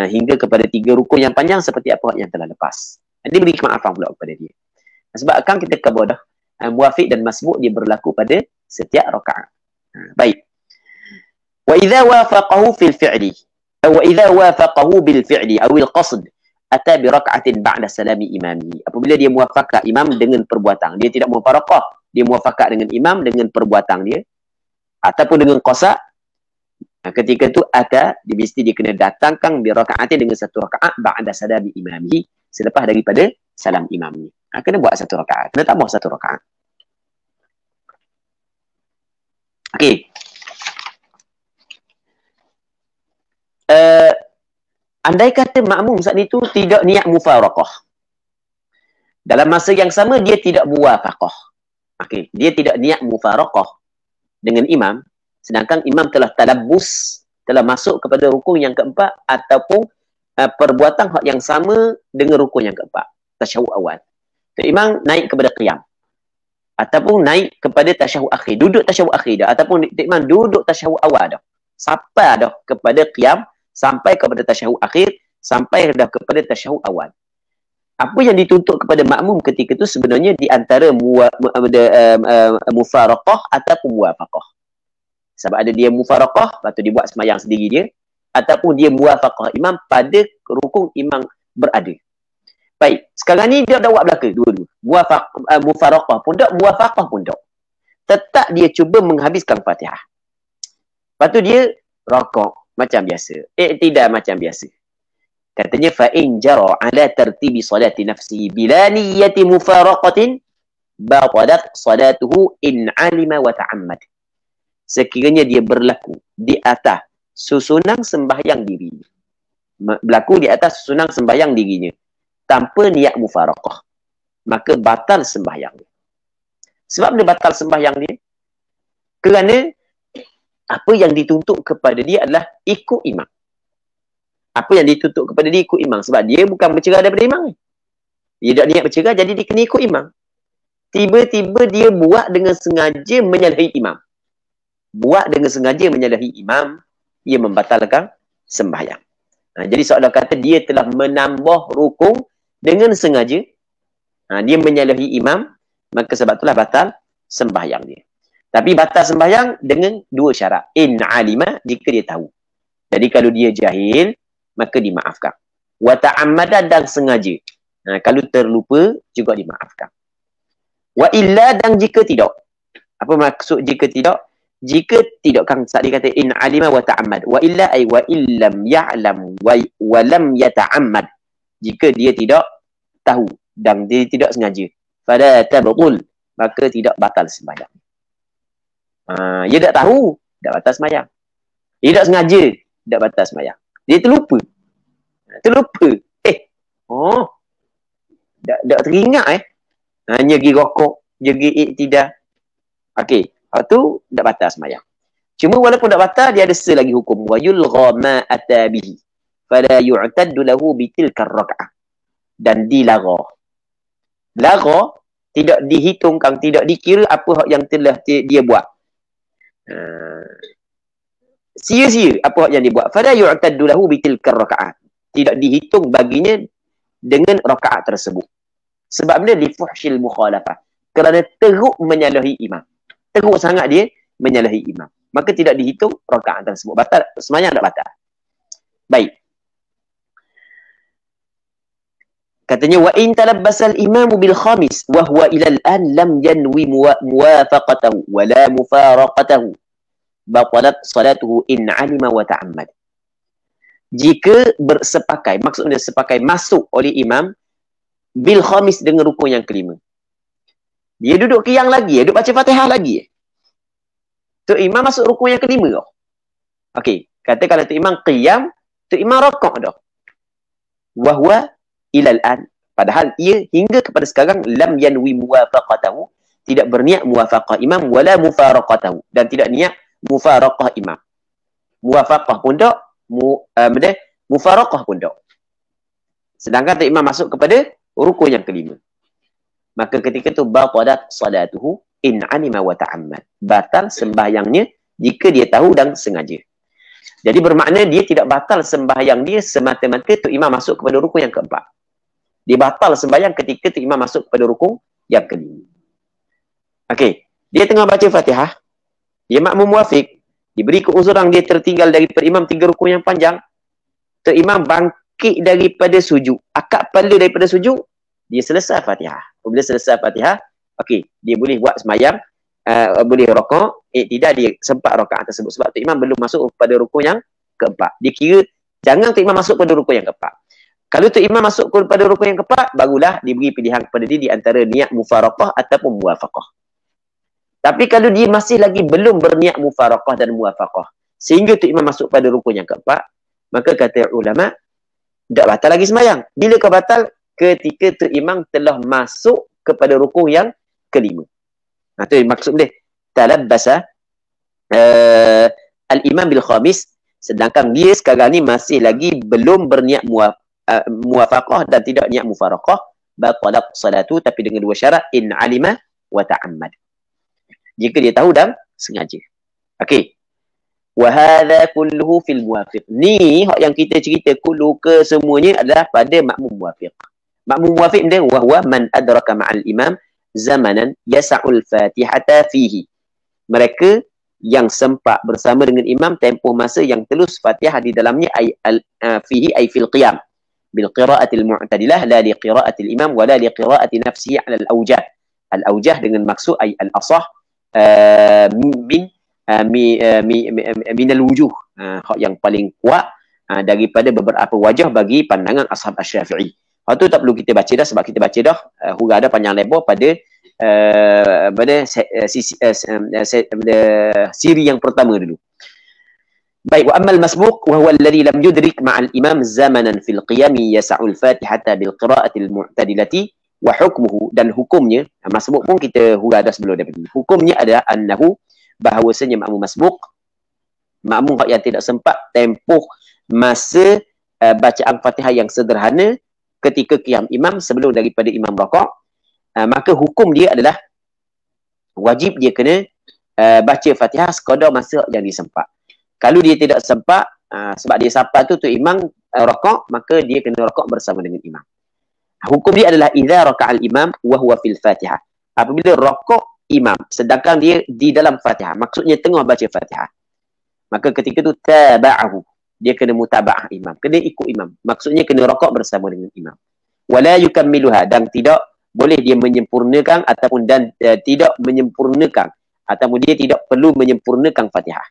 Hingga kepada 3 rukun yang panjang seperti apa yang telah lepas. Dia beri kemaafan pula kepada dia. Sebab akan kita kabar dah muafiq dan masbuk dia berlaku pada setiap rakaat. Baik. Wa idza wafaqahu fil fi'li wa idza wafaqahu bil fi'li aw al qasd ata bi rak'atin ba'da salami imami. Apabila dia muwafaqah imam dengan perbuatan, dia tidak mufaraqah, dia muwafaqah dengan imam dengan perbuatan dia ataupun dengan qasa, ketika tu dia mesti dia kena datangkan bi rak'atin dengan 1 rakaat ba'da salami imami, selepas daripada salam imamnya. Kena buat 1 rakaat, kena tambah 1 rakaat. Okey. Andai kata makmum saat itu tidak niat mufaraqah, dalam masa yang sama dia tidak muwafaqah. Okey, dia tidak niat mufaraqah dengan imam, sedangkan imam telah talabbus, telah masuk kepada rukun yang keempat ataupun perbuatan hak yang sama dengan rukun yang keempat, tasyahud awal. Imam naik kepada qiyam ataupun naik kepada tasyahud akhir, duduk tasyahud akhir dah, ataupun imam duduk tasyahud awal dah, sampai dah kepada qiyam, sampai kepada tasyahud akhir, sampai dah kepada tasyahud awal. Apa yang dituntut kepada makmum ketika itu sebenarnya di antara mufaraqah ataupun muwafaqah. Sebab ada dia mufaraqah, lepas tu dia buat sembahyang sendiri dia, ataupun dia muwafaqah imam pada rukun imam berada. Baik, sekarang ni dia dah buat belaka dua-dua. Mufaraqah pun tak, muwafaqah pun tak. Tetap dia cuba menghabiskan Fatihah. Lepas tu dia rakaat macam biasa, i'tidal macam biasa. Katanya fa in jara ala tartibi salati nafsihi bila niyyati mufaraqatin batalat salatuhu in alima wa ta'ammad. Sekiranya dia berlaku di atas susunan sembahyang dirinya, berlaku di atas susunan sembahyang dirinya tanpa niat mufaraqah, maka batal sembahyang dia. Sebab dia batal sembahyang dia kerana apa yang dituntut kepada dia adalah ikut imam. Apa yang dituntut kepada dia ikut imam. Sebab dia bukan bercerai daripada imam. Dia tak niat bercerai, jadi dia kena ikut imam. Tiba-tiba dia buat dengan sengaja menyalahi imam. Buat dengan sengaja menyalahi imam, ia membatalkan sembahyang. Jadi seolah kata dia telah menambah rukun dengan sengaja. Dia menyalahi imam, maka sebab itulah batal sembahyang dia. Tapi batal sembahyang dengan dua syarat. In alima, jika dia tahu. Jadi kalau dia jahil, maka dimaafkan. Wa ta'ammada, dan sengaja. Kalau terlupa, juga dimaafkan. Wa illa, dan jika tidak. Apa maksud jika tidak? Jika tidak, Kang Sa'di kata in alima wa ta'ammad. Wa illa ay wa illam ya'lam wa lam yata'ammad. Jika dia tidak tahu dan dia tidak sengaja. Fala tabtul, maka tidak batal sembahyang. Dia tak tahu, tak batal sembahyang. Dia tak sengaja, tak batal sembahyang. Dia terlupa. Terlupa. Tak teringat hanya pergi rokok, pergi iktidal. Okey, lepas tu tak batal sembahyang. Cuma walaupun tak batal, dia ada selagi hukum. Wa yulgha ma ata bihi fala yu'taddu lahu bitilka rak'ah. Dan dilarang. Larang tidak dihitungkan, tidak dikira apa yang telah dia buat. Sia-sia apa yang dia buat. Fala yu'taddu lahu bitilka rak'ah. Tidak dihitung baginya dengan rakaat tersebut. Sebab benda li fuhsyil mukhalafah. Kerana teruk menyalahi imam. Teruk sangat dia menyalahi imam. Maka tidak dihitung rakaat tersebut. Batal, sembahyang tak batal. Baik. Katanya wa in talabbasal imamu bil khamis wa huwa ila al-an lam yanwi muwafaqatahu wa la mufaraqatahu batalat salatuhu in alima wa ta'ammad. Jika bersepakai, maksudnya sepakai masuk oleh imam bil khamis dengan rukun yang kelima. Dia duduk qiyam lagi, duduk baca Fatihah lagi. Tu imam masuk rukun yang kelima dah. Okey, kata kalau tu imam qiyam, tu imam rakaat dah. Wa huwa ila al-an, padahal ia hingga kepada sekarang lam yanwi muwafaqatahu, tidak berniat muwafaqah imam wala mufaraqatahu, dan tidak niat mufaraqah imam. Muwafaqah pun tak, mufaraqah pun tak. Sedangkan tu imam masuk kepada rukun yang kelima. Maka ketika tu batalat salatuhu in alima wa ta'ammad. Batal sembahyangnya jika dia tahu dan sengaja. Jadi bermakna dia tidak batal sembahyang dia semata-mata tu imam masuk kepada rukun yang keempat. Dia batal sembahyang ketika tu imam masuk kepada rukun yang kelima. Okey, dia tengah baca Fatihah, dia makmum muafiq, diberi keuzuran dia tertinggal daripada imam 3 rukun yang panjang. Tu imam bangkit daripada sujud, akak kepala daripada sujud, dia selesai Fatihah. Bila selesai Fatihah, okey, dia boleh buat sembahyang, boleh rakaat, tidak dia sempat rakaat tersebut sebab tu imam belum masuk pada rukun yang keempat. Dia kira jangan tu imam masuk pada rukun yang keempat. Kalau tu imam masuk kepada rukun yang keempat, barulah diberi pilihan kepada dia di antara niat mufaraqah ataupun muwafaqah. Tapi kalau dia masih lagi belum berniat mufaraqah dan muwafaqah, sehingga tu imam masuk pada rukun yang keempat, maka kata ulama, tak batal lagi sembahyang. Bila kau batal? Ketika tu imam telah masuk kepada rukun yang kelima. Itu maksud dia. Talabbasa al-imam bil khamis, sedangkan dia sekarang ni masih lagi belum berniat muwafaqah dan tidak niat mufaraqah, batalat salatu, tapi dengan dua syarat, in alima wa ta'ammad. Jika dia tahu dan sengaja. Okey. Wa hadha kulluhu fil muwafiq. Ni hak yang kita cerita kullu ke semuanya adalah pada makmum muwafiq. Makmum muwafiq dia wa huwa man adraka ma'al imam zamanan yas'ul fatihata fihi. Mereka yang sempat bersama dengan imam tempoh masa yang telus Fatihah di dalamnya, fihi ay fil qiyam bil qira'atil mu'tadilah la li qira'atil imam wa la li qira'ati nafsihi 'ala al-awjah. Al-awjah dengan maksud ay al-asah min al-wujuh, hak yang paling kuat daripada beberapa wajah bagi pandangan ashab asy-Syafi'i. Hak tu tak perlu kita baca dah sebab kita baca dah huraian dah panjang lebar pada siri yang pertama dulu. Baik, wa ammal masbuq wa huwa alladhi lam yudrik ma'al imam zamanan fil qiyami yas'ul fatihata bil qira'ati al mu'tadilati wa hukmuhu, dan hukumnya masbuq pun kita huraian dah sebelum daripada ini. Hukumnya adalah annahu, bahawasanya makmum masbuq, makmum yang tidak sempat tempoh masa bacaan Fatihah yang sederhana ketika qiyam imam sebelum daripada imam rakaat, maka hukum dia adalah wajib dia kena baca Fatihah sekadar masa yang disempat. Kalau dia tidak sempat, sebab dia sampai tu imam rakaat, maka dia kena rakaat bersama dengan imam. Hukum dia adalah idza raka'al imam wa huwa fil Fatihah. Apabila rakaat imam sedangkan dia di dalam Fatihah, maksudnya tengah baca Fatihah, maka ketika itu taba'ahu, dia kena mutaba'ah imam, kena ikut imam, maksudnya kena rakaat bersama dengan imam. Wala yukammiluha, dan tidak boleh dia menyempurnakan ataupun tidak menyempurnakan ataupun dia tidak perlu menyempurnakan Fatihah.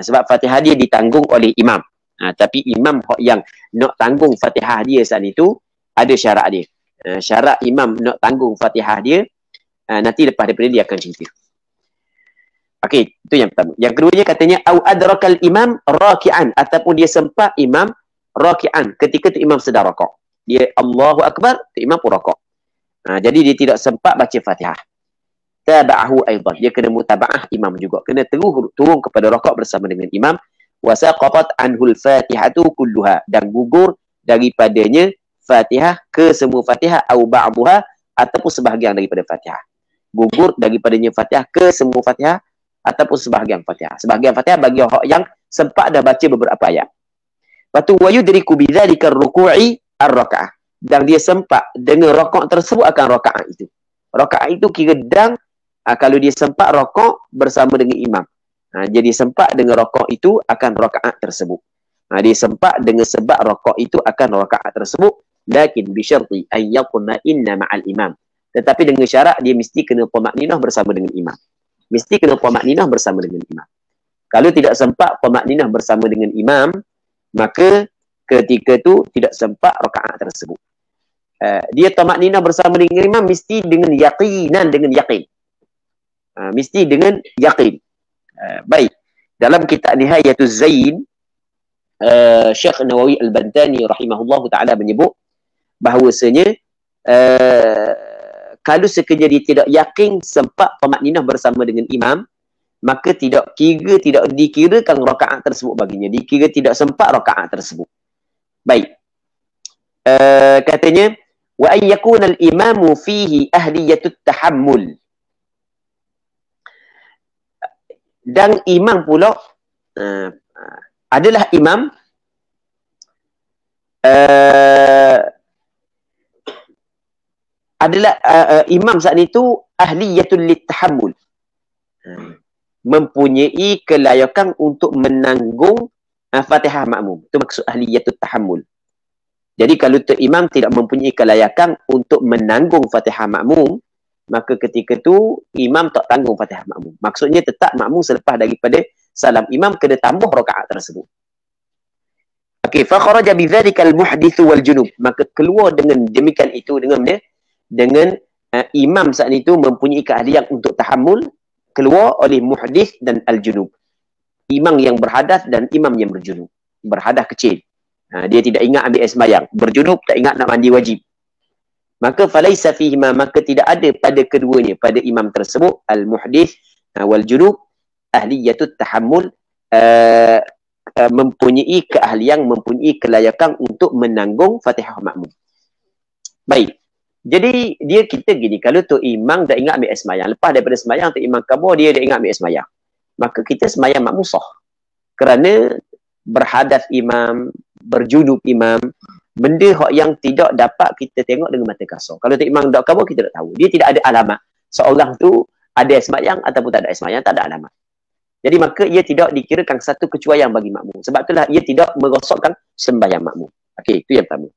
Sebab Fatihah dia ditanggung oleh imam. Tapi imam yang nak tanggung Fatihah dia saat itu ada syarat dia. Syarat imam nak tanggung Fatihah dia, nanti lepas daripada dia akan cerita. Okey, itu yang pertama. Yang keduanya katanya au adrakal imam raki'an, ataupun dia sempat imam raki'an, ketika tu imam sedang rakaat. Dia Allahu Akbar, tu imam pun rakaat. Jadi dia tidak sempat baca Fatihah. Taba'ahu aidan, dia kena mutaba'ah imam juga. Kena turun kepada rakaat bersama dengan imam. Wa saqatat anhul Fatihatu kulluha, dan gugur daripadanya Fatihah ke semua Fatihah, au ba'daha, ataupun sebahagian daripada Fatihah. Gugur daripadanya Fatihah ke semua Fatihah ataupun sebahagian Fatihah. Sebahagian Fatihah bagi orang yang sempat dah baca beberapa ayat. Lepas tu wa yudriku bidzalika ar-ruku'i ar-raka'ah, dan dia sempat dengan rakaat tersebut akan rakaat itu. Rakaat itu kira dan kalau dia sempat rakaat bersama dengan imam. Jadi sempat dengan rakaat itu akan rakaat tersebut. Dia sempat dengan sebab rakaat itu akan rakaat tersebut. Lakin bisyarti an yakuna inna ma'al imam. Tetapi dengan syarat dia mesti kena pemakninah bersama dengan imam. Mesti kena pemakninah bersama dengan imam. Kalau tidak sempat pemakninah bersama dengan imam, maka ketika tu tidak sempat rakaat tersebut. Dia pemakninah bersama dengan imam mesti dengan yaqinan, dengan yakin. Mesti dengan yakin. Baik. Dalam kitab Nihayatuz Zain, Syekh Nawawi Al-Bantani rahimahullahu ta'ala menyebut bahawasanya kalau sekiranya dia tidak yakin sempat pemakninah bersama dengan imam, maka tidak dikirakan rakaat tersebut baginya, dikira tidak sempat rakaat tersebut. Baik. Katanya wa an yakuna al-imamu fihi ahliyatut tahammul, dan imam pula adalah imam imam saat itu ahliyatul litahammul, mempunyai kelayakan untuk menanggung Fatihah makmum. Itu maksud ahliyatut tahammul. Jadi kalau imam tidak mempunyai kelayakan untuk menanggung Fatihah makmum, maka ketika tu imam tak tanggung Fatihah makmum. Maksudnya tetap makmum selepas daripada salam imam kena tambah rakaat tersebut. Okey, fa kharaja bidzalika al-muhdits wal junub, maka keluar dengan demikian itu dengan imam saat itu mempunyai keahlian untuk tahammul, keluar oleh muhdits dan al-junub. Imam yang berhadas dan imam yang berjunub. Berhadas kecil, dia tidak ingat ambil air sembahyang, berjunub tak ingat nak mandi wajib. Maka falaisa fihi ma, maka tidak ada pada keduanya, pada imam tersebut al-muhdits wal junub ahliyatut tahammul, mempunyai keahlian, mempunyai kelayakan untuk menanggung Fatihah makmum. Baik. Jadi kita gini, kalau tu imam dah ingat ambil air sembahyang, lepas daripada sembahyang tu imam kabur, dia dah ingat ambil air sembahyang, maka kita sembahyang makmum sah. Kerana berhadas imam, berjunub imam, benda yang tidak dapat kita tengok dengan mata kasar. Kalau tu imam dah kabur, kita tak tahu. Dia tidak ada alamat seorang tu ada air sembahyang ataupun tak ada air sembahyang, tak ada alamat. Jadi maka ia tidak dikirakan satu kecuaian bagi makmum. Sebab itulah ia tidak merosakkan sembahyang makmum. Okey, itu yang pertama.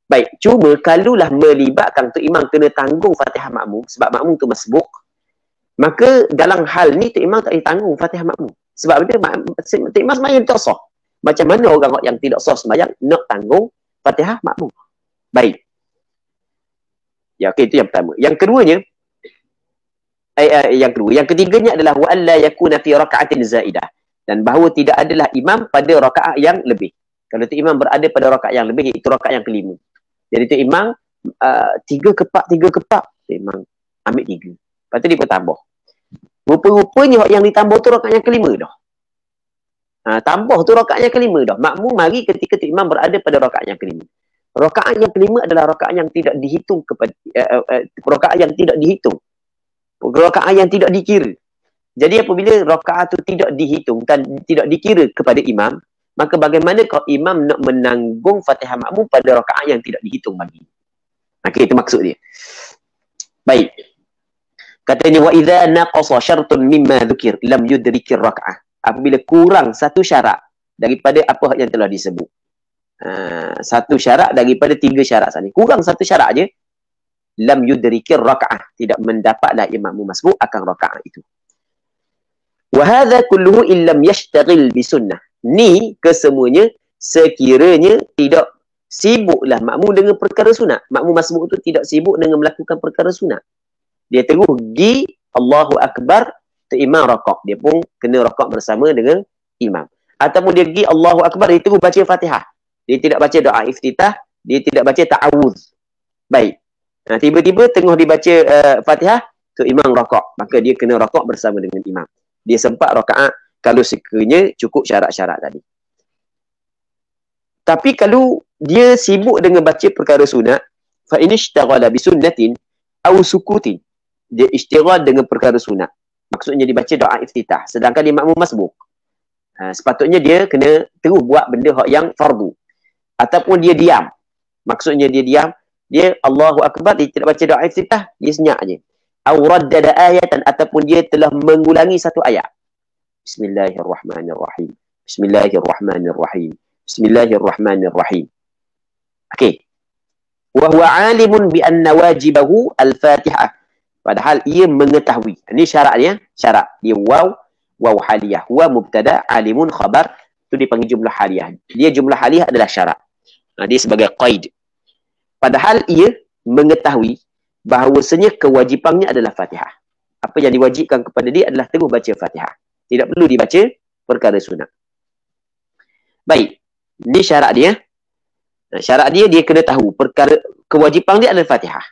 Baik, cuma kalulah melibatkan tu imam kena tanggung Fatihah makmum sebab makmum tu masbuk, maka dalam hal ni tu imam tak boleh tanggung Fatihah makmum. Sebab dia tu imam sembahyang tak sah. Macam mana orang yang tidak sah sembahyang nak tanggung Fatihah makmum? Baik. Ya, okey, itu yang pertama. Yang keduanya, yang ketiganya adalah wa alla yakuna fi raka'atin zaidah, dan bahawa tidak adalah imam pada rakaat yang lebih. Kalau tu imam berada pada rakaat yang lebih, iaitu rakaat yang kelima. Jadi tu imam 3 kepak, imam ambil 3. Lepas tu dia pun tambah. Rupa-rupanya yang ditambah tu rakaat yang kelima dah. Tambah tu rakaat yang kelima dah. Makmum mari ketika tu imam berada pada rakaat yang kelima. Rakaat yang kelima adalah rakaat yang tidak dihitung kepada rakaat yang tidak dihitung. Rakaat yang tidak dikira. Jadi apabila rakaat tu tidak dihitung dan tidak dikira kepada imam, maka bagaimana kalau imam nak menanggung Fatihah makmum pada rakaat yang tidak dihitung bagi? Okey, itu maksud dia. Baik. Katanya wa idza naqasa syartun mimma dzukir lam yudrikir raka'ah. Apabila kurang satu syarat daripada apa yang telah disebut. Satu syarat daripada 3 syarat tadi. Kurang satu syarat aja, lam yudrikir raka'ah, tidak mendapatlah imam masbuk akan rakaat itu. Wa hadza kulluhu illam yashtaghil bi sunnah. Ni kesemuanya sekiranya tidak sibuklah makmum dengan perkara sunat. Makmum masbuk itu tidak sibuk dengan melakukan perkara sunat. Dia terus pergi Allahu Akbar, tu imam rakaat, dia pun kena rakaat bersama dengan imam. Ataupun dia pergi Allahu Akbar, dia terus baca Fatihah. Dia tidak baca doa iftitah, dia tidak baca ta'awudz. Baik. Tiba-tiba tengah dibaca Fatihah, tu imam rakaat, maka dia kena rakaat bersama dengan imam. Dia sempat rakaat kalau sekiranya cukup syarat-syarat tadi. Tapi kalau dia sibuk dengan baca perkara sunat, fa in ishtaghala bi sunnatin aw sukutin, dia istighal dengan perkara sunat, maksudnya dibaca doa iftitah, sedangkan dia makmum masbuk, sepatutnya dia kena terus buat benda yang fardu. Ataupun dia diam, maksudnya dia diam, dia Allahu Akbar, dia tidak baca doa iftitah, dia senyap aja. Aw raddada ayatan, ataupun dia telah mengulangi satu ayat. Bismillahirrahmanirrahim. Bismillahirrahmanirrahim. Bismillahirrahmanirrahim. Okey. Wa huwa alimun bi anna wajibahu al-Fatihah. Padahal ia mengetahui. Ini syaratnya, syarat. Dia waw haliyah. Wa mubtada, alimun khabar, itu dipanggil jumlah haliyah. Dia jumlah haliyah adalah syarat. Dia sebagai qaid. Padahal ia mengetahui bahawasanya kewajipannya adalah Fatihah. Apa yang diwajibkan kepada dia adalah terus baca Fatihah. Tidak perlu dibaca perkara sunat. Baik. Ini syarat dia. Syarat dia, dia kena tahu perkara kewajipan dia adalah Fatihah.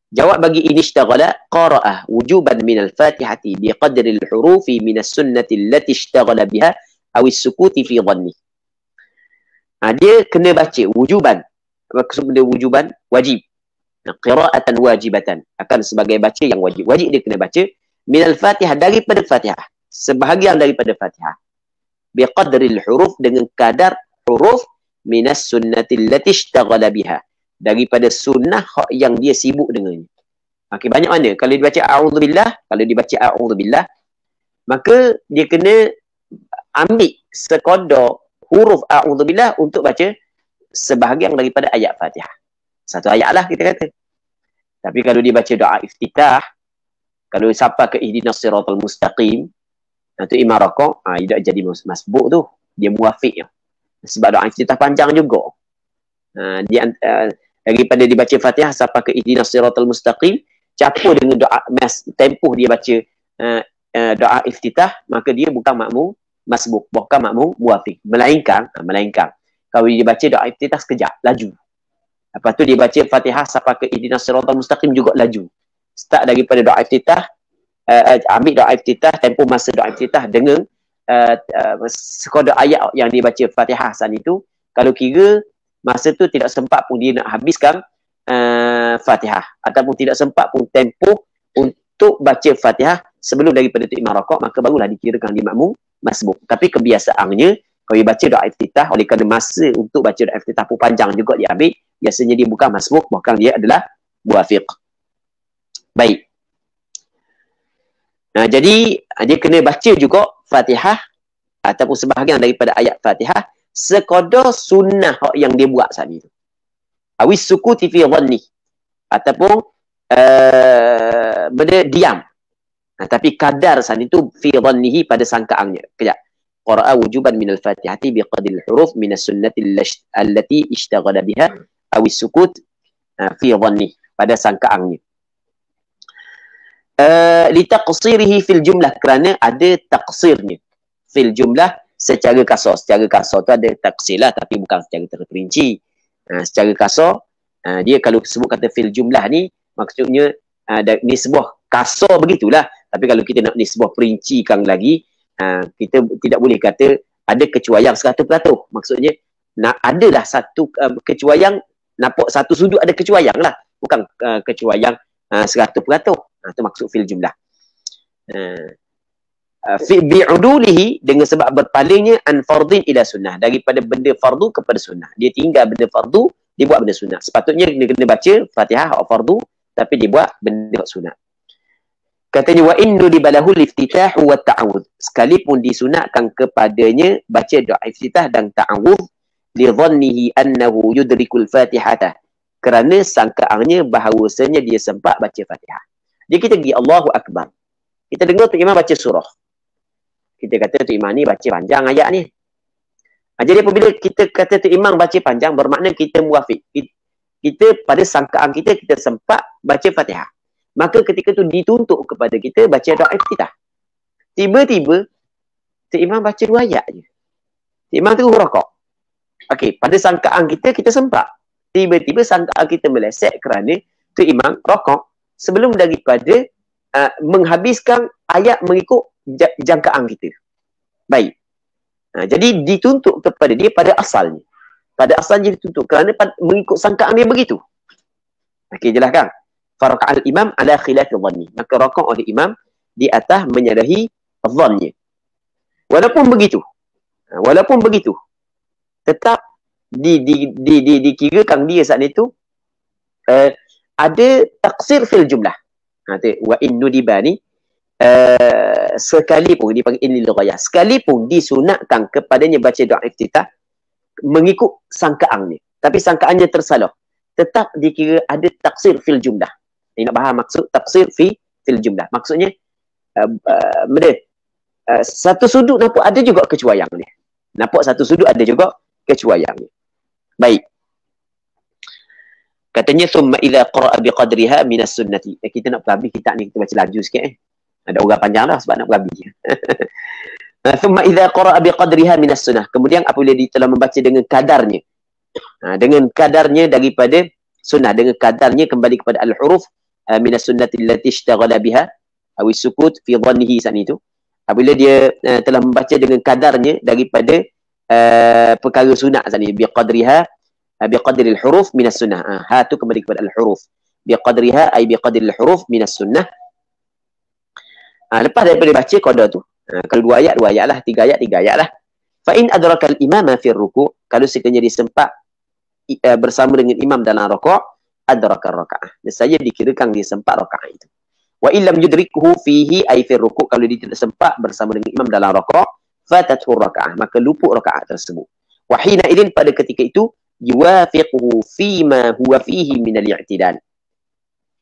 Jawab bagi ini ishtaghala qara'ah wujuban minal Fatihati biqadri al-hurufi minas sunnati allati ishtaghala biha awis sukuti fi dhanni. Dia kena baca wujuban. Maksud dia wujuban, wajib. Qira'atan wajibatan, akan sebagai baca yang wajib. Wajib dia kena baca minal Fatihah, daripada Fatihah, sebahagian daripada Fatihah. Biqadril huruf, dengan kadar huruf minas sunnatil lati ishtaghala biha, daripada sunnah yang dia sibuk dengannya. Okey, banyak mana? Kalau dibaca a'udzubillah, kalau dibaca a'udzubillah, maka dia kena ambil sekadar huruf a'udzubillah untuk baca sebahagian daripada ayat Fatihah. Satu ayat lah kita kata. Tapi kalau dia baca doa iftitah, kalau siapa ke ihdinas siratal mustaqim, itu imam rakaat, tidak jadi masbuk tu, dia muafiq ya. Sebab doa iftitah panjang juga. Daripada dibaca Fatihah sampai ke ihdinas siratal mustaqim, campur dengan doa tempoh dia baca doa iftitah, maka dia bukan makmum masbuk, bukan makmum muafiq. Melainkan kalau dia baca doa iftitah sekejap, laju. Lepas tu dia baca Fatihah sampai ke ihdinas siratal mustaqim juga laju. Start daripada doa iftitah, ambil doa iftitah, tempoh masa doa iftitah dengan sekadar ayat yang dia baca Fatihah saat itu. Kalau kira masa tu tidak sempat pun dia nak habiskan Fatihah, ataupun tidak sempat pun tempoh untuk baca Fatihah sebelum daripada tu imam rakaat, maka barulah dikirakan dia makmum masbuk. Tapi kebiasaannya kalau dia baca doa iftitah, oleh kerana masa untuk baca doa iftitah pun panjang juga dia ambil, biasanya dia bukan masbuk, bahkan dia adalah muafiq. Baik. Jadi dia kena baca juga Fatihah ataupun sebahagian daripada ayat Fatihah sekadar sunnah yang dia buat saat itu. Awis sukuti fi dhanni, ataupun benda diam. Tapi kadar saat itu fi dhannihi, pada sangkaannya. Kejap. Qara'a wujuban minal Fatihati biqadril huruf minas sunnati allati ishtaghala biha awis sukut fi dhanni, pada sangkaannya. Litaqsirihi fil jumlah, kerana ada taqsirnya fil jumlah secara kasar. Secara kasar tu ada taqsir lah, tapi bukan secara terperinci. Secara kasar, dia kalau sebut kata fil jumlah ni, maksudnya nisbah kasar begitulah. Tapi kalau kita nak nisbah perincikan lagi, kita tidak boleh kata ada kecuaian 100%. Maksudnya adalah satu kecuaian, nampak satu sudut ada kecuaian lah, bukan kecuaian 100%. Itu maksud fil jumlah. fi bi'udulihi, dengan sebab berpalingnya an fardin ila sunnah, daripada benda fardu kepada sunnah. Dia tinggal benda fardu, dia buat benda sunnah. Sepatutnya dia kena baca Fatihah hak fardu, tapi dia buat benda hak sunnah. Katanya wa innu dibalahu liftitah wa ta'awudz, sekalipun disunatkan kepadanya baca doa iftitah dan ta'awudz, li dhannihi annahu yudrikul fatihata, kerana sangkaannya bahawasanya dia sempat baca Fatihah. Dia kita pergi Allahu Akbar, kita dengar Tok Imam baca surah, kita kata Tok Imam ni baca panjang ayat ni. Jadi apabila kita kata Tok Imam baca panjang, bermakna kita muafiq, kita pada sangkaan kita sempat baca Fatihah. Maka ketika tu dituntut kepada kita baca doa iftitah. Tiba-tiba Tok Imam baca 2 ayat je, Tok Imam terus rakaat. Okey, pada sangkaan kita sempat. Tiba-tiba sangkaan kita meleset kerana Tok Imam rakaat sebelum daripada menghabiskan ayat mengikut jangkaan kita. Baik. Jadi dituntut kepada dia pada asalnya. Pada asalnya dituntut kerana mengikut sangkaan dia begitu. Okey, jelaskan. Faraka'al imam ala khilafi dhanni, maka rakaat oleh imam di atas menyalahi dhannya. Walaupun begitu, tetap dikirakan dia saat itu ada taksir fil jumlah. Wa innu dibani sekalipun dipanggil lil ghayah, sekalipun disunatkan kepadanya baca doa iftitah mengikut sangkaannya, tapi sangkaannya tersalah, tetap dikira ada taksir fil jumlah. Ini nak faham maksud taksir fil jumlah. Maksudnya satu sudut nampak ada juga kecuaian ni. Nampak satu sudut ada juga kecuaian ni. Baik. Katanya thumma idza qara'a biqadriha minas sunnati. Kita nak habis kitab ni, kita baca laju sikit Ada orang panjang dah sebab nak habis. Thumma idza qara'a biqadriha minas sunnah. Kemudian apabila dia telah membaca dengan kadarnya. Dengan kadarnya daripada sunnah, dengan kadarnya kembali kepada al-huruf minas sunnati allati ishtaghala biha aw sukut fi dhannihi san itu. Apabila dia telah membaca dengan kadarnya daripada perkara sunat san ini, biqadriha biqadri al-huruf minas sunnah. Ha tu kembali kepada al-huruf. Biqadriha ay biqadri al-huruf minas sunnah. Lepas daripada baca qada tu, kalau 2 ayat lah, 3 ayat lah. Fa in adraka al-imama fi ruku', kalau sekiranya disempat bersama dengan imam dalam rakaat, adraka rakaat, saya dikirakan dia sempat rakaat itu. Wa illam yudrikuhu fihi ay fi ruku', kalau dia tidak sempat bersama dengan imam dalam rakaat, fatathu rakaat, maka luput rakaat tersebut. Wa hina idin, pada ketika itu, yuwafiquhu fima huwa fihi min al-i'tidal,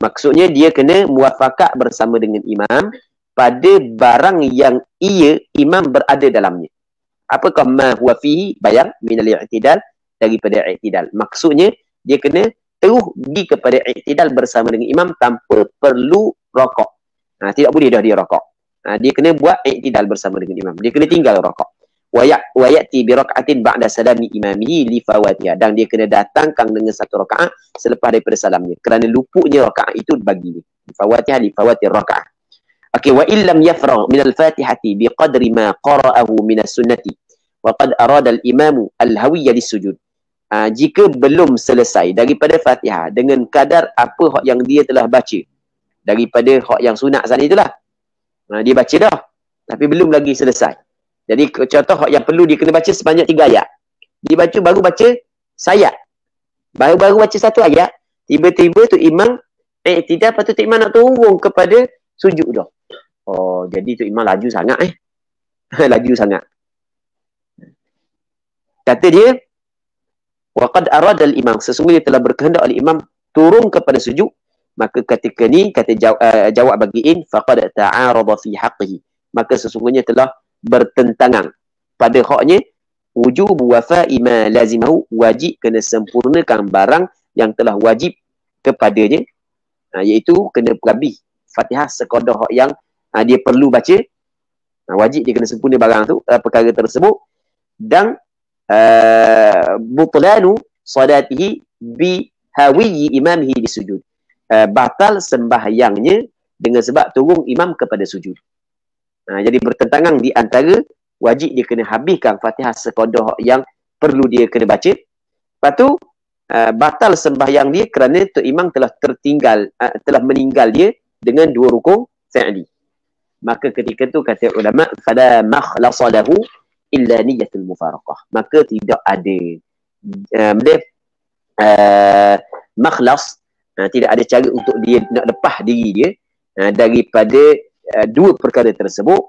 maksudnya dia kena muwafaqah bersama dengan imam pada barang yang imam berada dalamnya. Apakah ma huwa fihi? Bayang min al-i'tidal, daripada i'tidal. Maksudnya dia kena terus pergi kepada i'tidal bersama dengan imam tanpa perlu rakaat. Tidak boleh dah dia rakaat. Dia kena buat i'tidal bersama dengan imam. Dia kena tinggal rakaat. Wa ya'ti bi rak'atin ba'da salami imamihi li fawatiha, dan dia kena datangkan dengan 1 rakaat selepas daripada salamnya, kerana luputnya rakaat itu bagi dia. Fawatiha li fawati rakaat. Okey, wa illam yafragh min al-Fatihati bi qadri ma qara'ahu min as-sunnati wa qad arada al-imamu al-hawiyya lis-sujud. Jika belum selesai daripada Fatihah dengan kadar apa hak yang dia telah baca daripada hak yang sunat sana itulah. Dia baca dah tapi belum lagi selesai. Jadi contoh hak yang perlu dia kena baca sebanyak 3 ayat. Dia baru baca sayat. Baru baca 1 ayat, tiba-tiba tu imam tidak patut imam nak turun kepada sujud dah. Oh, jadi tu imam laju sangat laju sangat. Kata dia, waqad arada al-imam, sesungguhnya telah berkehendak oleh imam turun kepada sujud, maka ketika ni kata jawab bagiin faqad ta'arada fi haqqihi, maka sesungguhnya telah bertentangan pada haknya wujub wafa'i ma lazimahu, wajib kena sempurnakan barang yang telah wajib kepadanya, iaitu kena habis Fatihah sekadar hak yang dia perlu baca, wajib dia kena sempurna barang tu, perkara tersebut. Dan butlanu salatihi bi hawiyi imamihi di sujud, batal sembahyangnya dengan sebab turun imam kepada sujud. Jadi bertentangan di antara wajib dia kena habiskan Fatihah sekadar yang perlu dia kena baca, lepas tu batal sembahyang dia kerana tu imam telah tertinggal, telah meninggal dia dengan 2 rukun fi'li. maka ketika tu kata ulama fala makhlasa lahu illa niyatul mufaraqah, maka tidak ada makhlas, tidak ada cara untuk dia nak lepas diri dia daripada dua perkara tersebut,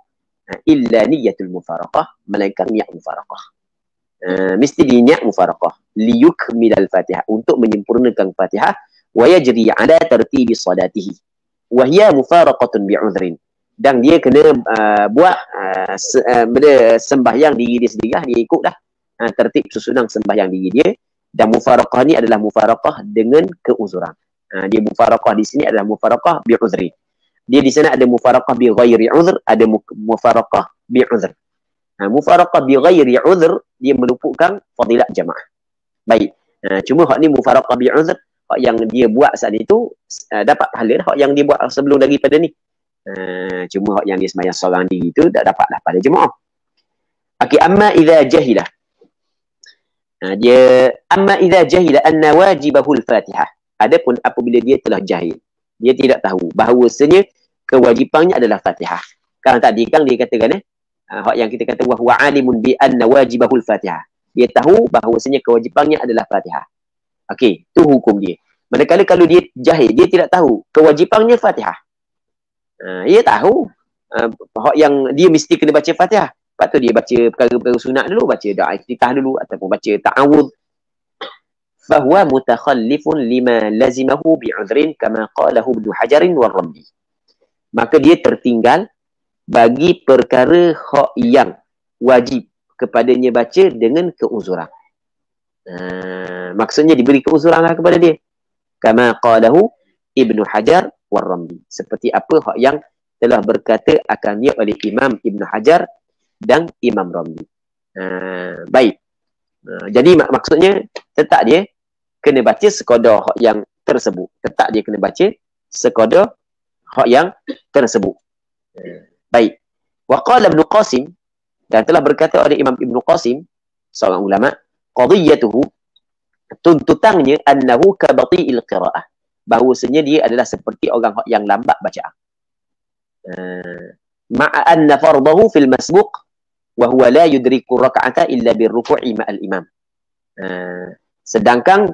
illa niyatul mufaraqah, melainkan niat mufaraqah. Mesti niat mufaraqah liyukmilal Fatihah, untuk menyempurnakan Fatihah, wa yajri ala tartibi salatihi wa hiya mufaraqatun bi'udhrin, dan dia kena buat sembahyang diri dia sendiri, dia ikut dah tertib susunan sembahyang diri dia. Dan mufaraqah ni adalah mufaraqah dengan keuzuran. Dia mufaraqah di sini adalah mufaraqah bi'udhrin. Dia di sana ada mufaraqah bi ghairi udhr, ada mufaraqah bi udhr. Mufaraqah bi ghairi udhr dia meluputkan fadilat jamaah. Baik. Cuma hak ni mufaraqah bi udhr, hak yang dia buat saat itu dapat pahala, hak yang dia buat sebelum daripada ni. Cuma hak yang dia sembahyang seorang diri itu tak dapatlah pada jemaah. Okey, amma idza jahila. Dia amma idza jahila anna wajibahul Fatihah. Adapun apabila dia telah jahil, dia tidak tahu bahawasanya kewajipannya adalah Fatihah. Kan tadi kan dia katakan hak yang kita kata wa huwa alimun bi anna wajibahul Fatihah. Dia tahu bahawasanya kewajipannya adalah Fatihah. Okey, tu hukum dia. Manakala kalau dia jahil, dia tidak tahu kewajipannya Fatihah. Dia tahu hak yang dia mesti kena baca Fatihah. Lepas tu dia baca perkara-perkara sunat dulu, baca doa iftitah dulu ataupun baca ta'awudz. Fahuwa mutakhallifun lima lazimahu bi'udhrin kama qalahu Ibnu Hajar wa Ramli. Maka dia tertinggal bagi perkara hak yang wajib kepadanya baca dengan keuzuran. Maksudnya diberi keuzuran lah kepada dia. Kama qalahu Ibnu Hajar wa Ramli. Seperti apa hak yang telah berkata akannya oleh Imam Ibnu Hajar dan Imam Ramli. Baik. Jadi maksudnya tetap dia kena baca sekadar hak yang tersebut. Tetap dia kena baca sekadar hak yang tersebut. Baik. Wa qala Ibnu Qasim, dan telah berkata oleh Imam Ibnu Qasim, seorang ulama, qadiyatuhu, tuntutannya annahu ka bati'il qira'ah, bahawasanya dia adalah seperti orang yang lambat bacaan. Ma'a anna fardahu fil masbuq wa huwa la yudriku raka'ata illa birruku'i ma'al imam. Sedangkan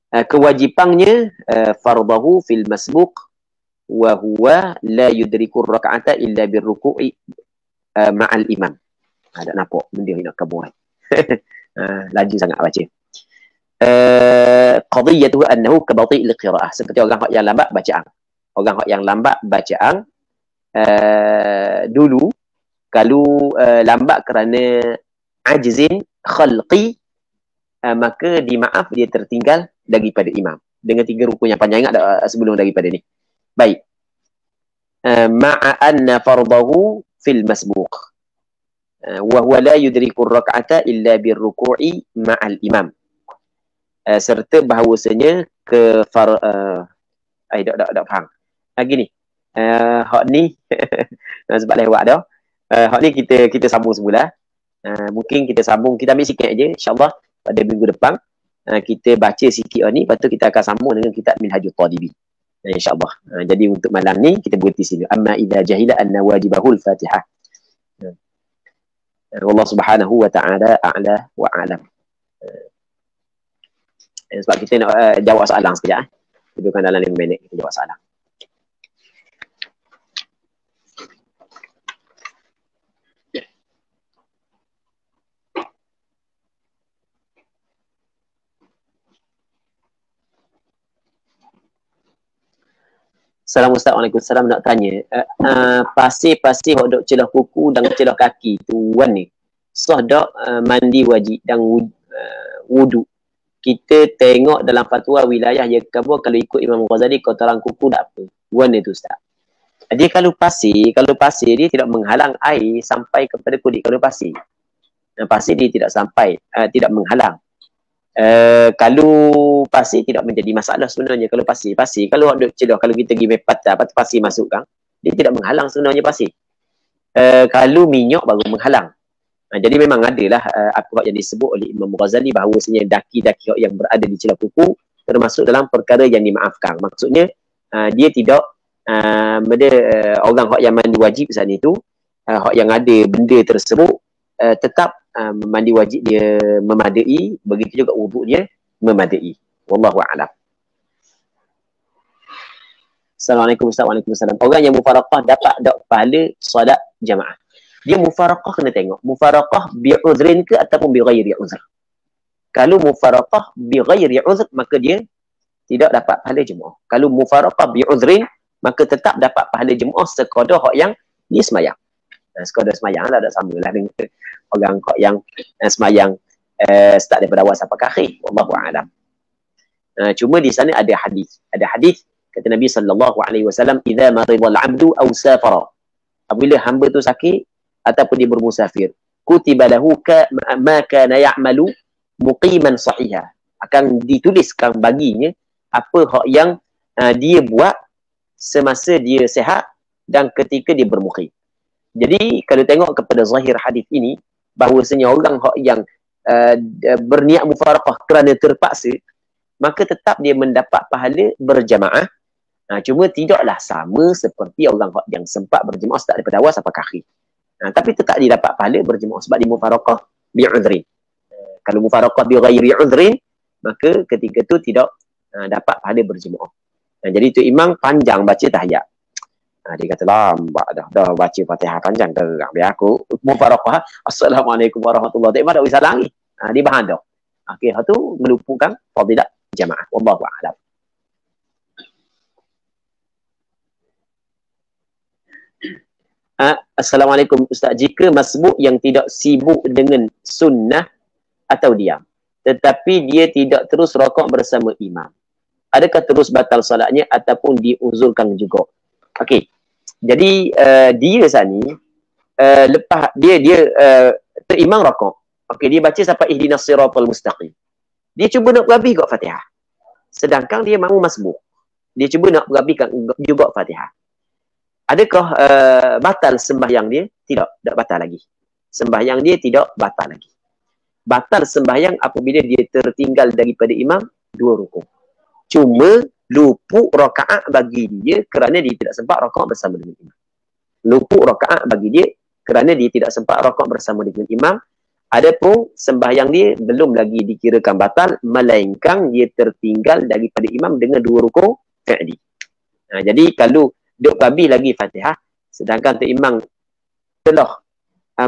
kewajipannya fardahu fil masbuq wa huwa la yudriku raka'ata illa birruku'i ma'al imam. Ada nampak benda nak kabur. Laju sangat baca. Qadiyatuhu annahu ka bati'il qira'ah, seperti orang yang lambat bacaan. Orang yang lambat bacaan dulu kalau lambat kerana ajzin khalqi, maka dimaaf dia tertinggal daripada imam dengan 3 rukun yang panjang. Ingat sebelum daripada ni. Baik. Ma'a anna fardahu fil masbuq wa huwa la yudriku rak'ata illa birruku'i ma'al imam. Serta bahawasanya ke tak faham. Gini. Hak ni sebab lewat dah. Hak ni kita sambung semula. Mungkin kita sambung, kita ambil sikit aja insya-Allah pada minggu depan. Kita baca sikit ni, lepas tu kita akan sambung dengan kitab Minhajul Talibi. InsyaAllah. Jadi untuk malam ni kita berhenti sini. Amma idza jahila anna wajibahul Fatihah. Allah Subhanahu wa ta'ala a'la wa a'lam. Sebab kita nak jawab soalan sekejap. Kita akan dalam 5 minit kita jawab soalan. Assalamualaikum. Salam, nak tanya, pasir-pasir hok dok celah kuku dan celah kaki tu wan ni, sah dak mandi wajib dan wudu? Kita tengok dalam fatwa wilayah yang kabur, kalau ikut Imam Ghazali kotoran kuku tak apa. Wan itu ustaz. Dia kalau pasir dia tidak menghalang air sampai kepada kulit. Kalau pasir dia tidak sampai, tidak menghalang. Kalau pasir tidak menjadi masalah sebenarnya. Kalau pasir kalau ada celah, kalau kita pergi patah pasir masuk kan, dia tidak menghalang sebenarnya pasir. Kalau minyak baru menghalang. Jadi memang adalah apa yang disebut oleh Imam Ghazali bahawasanya daki-daki yang berada di celah kuku termasuk dalam perkara yang dimaafkan. Maksudnya dia tidak orang hak yang mandi wajib saat itu, hak yang ada benda tersebut tetap mandi wajib dia memadai, begitu juga wuduk dia memadai. Wallahu a'lam. Assalamualaikum Ustaz. Waalaikumsalam. Orang yang mufaraqah dapat pahala solat jamaah. Dia mufaraqah kena tengok. Mufaraqah bi'udhrin ke ataupun bighairi uzr. Kalau mufaraqah bighairi uzr, maka dia tidak dapat pahala jemaah. Kalau mufaraqah bi'udhrin, maka tetap dapat pahala jemaah sekadar hak yang dia semayang. Sekadar semayang lah, tak sama lah dengan orang hak yang semayang start daripada awal sampai akhir. Wallahu a'lam. Cuma di sana ada hadis. Ada hadis kata Nabi SAW, "Idza maridal 'abdu aw safara." Apabila hamba tu sakit ataupun dia bermusafir, kutiba lahu ma kana ya'malu muqiman sahiha. Akan dituliskan baginya apa hak yang dia buat semasa dia sihat dan ketika dia bermukim. Jadi kalau tengok kepada zahir hadis ini, bahawasanya orang hak yang berniat mufaraqah kerana terpaksa, maka tetap dia mendapat pahala berjamaah. Cuma tidaklah sama seperti orang yang sempat berjemaah start daripada awal sampai akhir. Tapi tetap dia dapat pahala berjemaah sebab dia mufaraqah bi'udhrin. Kalau mufaraqah bighairi udhrin, maka ketika tu tidak dapat pahala berjemaah. Jadi tu imam panjang baca tahiyat. Dia kata lambat dah baca Fatihah panjang gerak biar aku mufaraqah. Assalamualaikum warahmatullahi wabarakatuh. Tak usah lagi. Dia bahan dah. Akhir tu meluputkan fadilat jamaah. Wallahu a'lam. Assalamualaikum Ustaz, jika masbuk yang tidak sibuk dengan sunnah atau diam, tetapi dia tidak terus rokok bersama imam, adakah terus batal solatnya ataupun diuzurkan juga? Okey, jadi dia saat ni lepas dia terimam rokok, okey, dia baca sampai ihdinas siratal mustaqim, dia cuba nak berhabis kat Fatihah, sedangkan dia mahu masbuk, dia cuba nak berhabiskan juga Fatihah. Adakah batal sembahyang dia? Tidak, tak batal lagi. Sembahyang dia tidak batal lagi. Batal sembahyang apabila dia tertinggal daripada imam 2 rukuk. Cuma luput rakaat bagi dia kerana dia tidak sempat rakaat bersama dengan imam. Luput rakaat bagi dia kerana dia tidak sempat rakaat bersama dengan imam. Adapun sembahyang dia belum lagi dikirakan batal, melainkan dia tertinggal daripada imam dengan 2 rukuk fi'li. Jadi kalau duk habis lagi Fatihah, sedangkan tu imam telah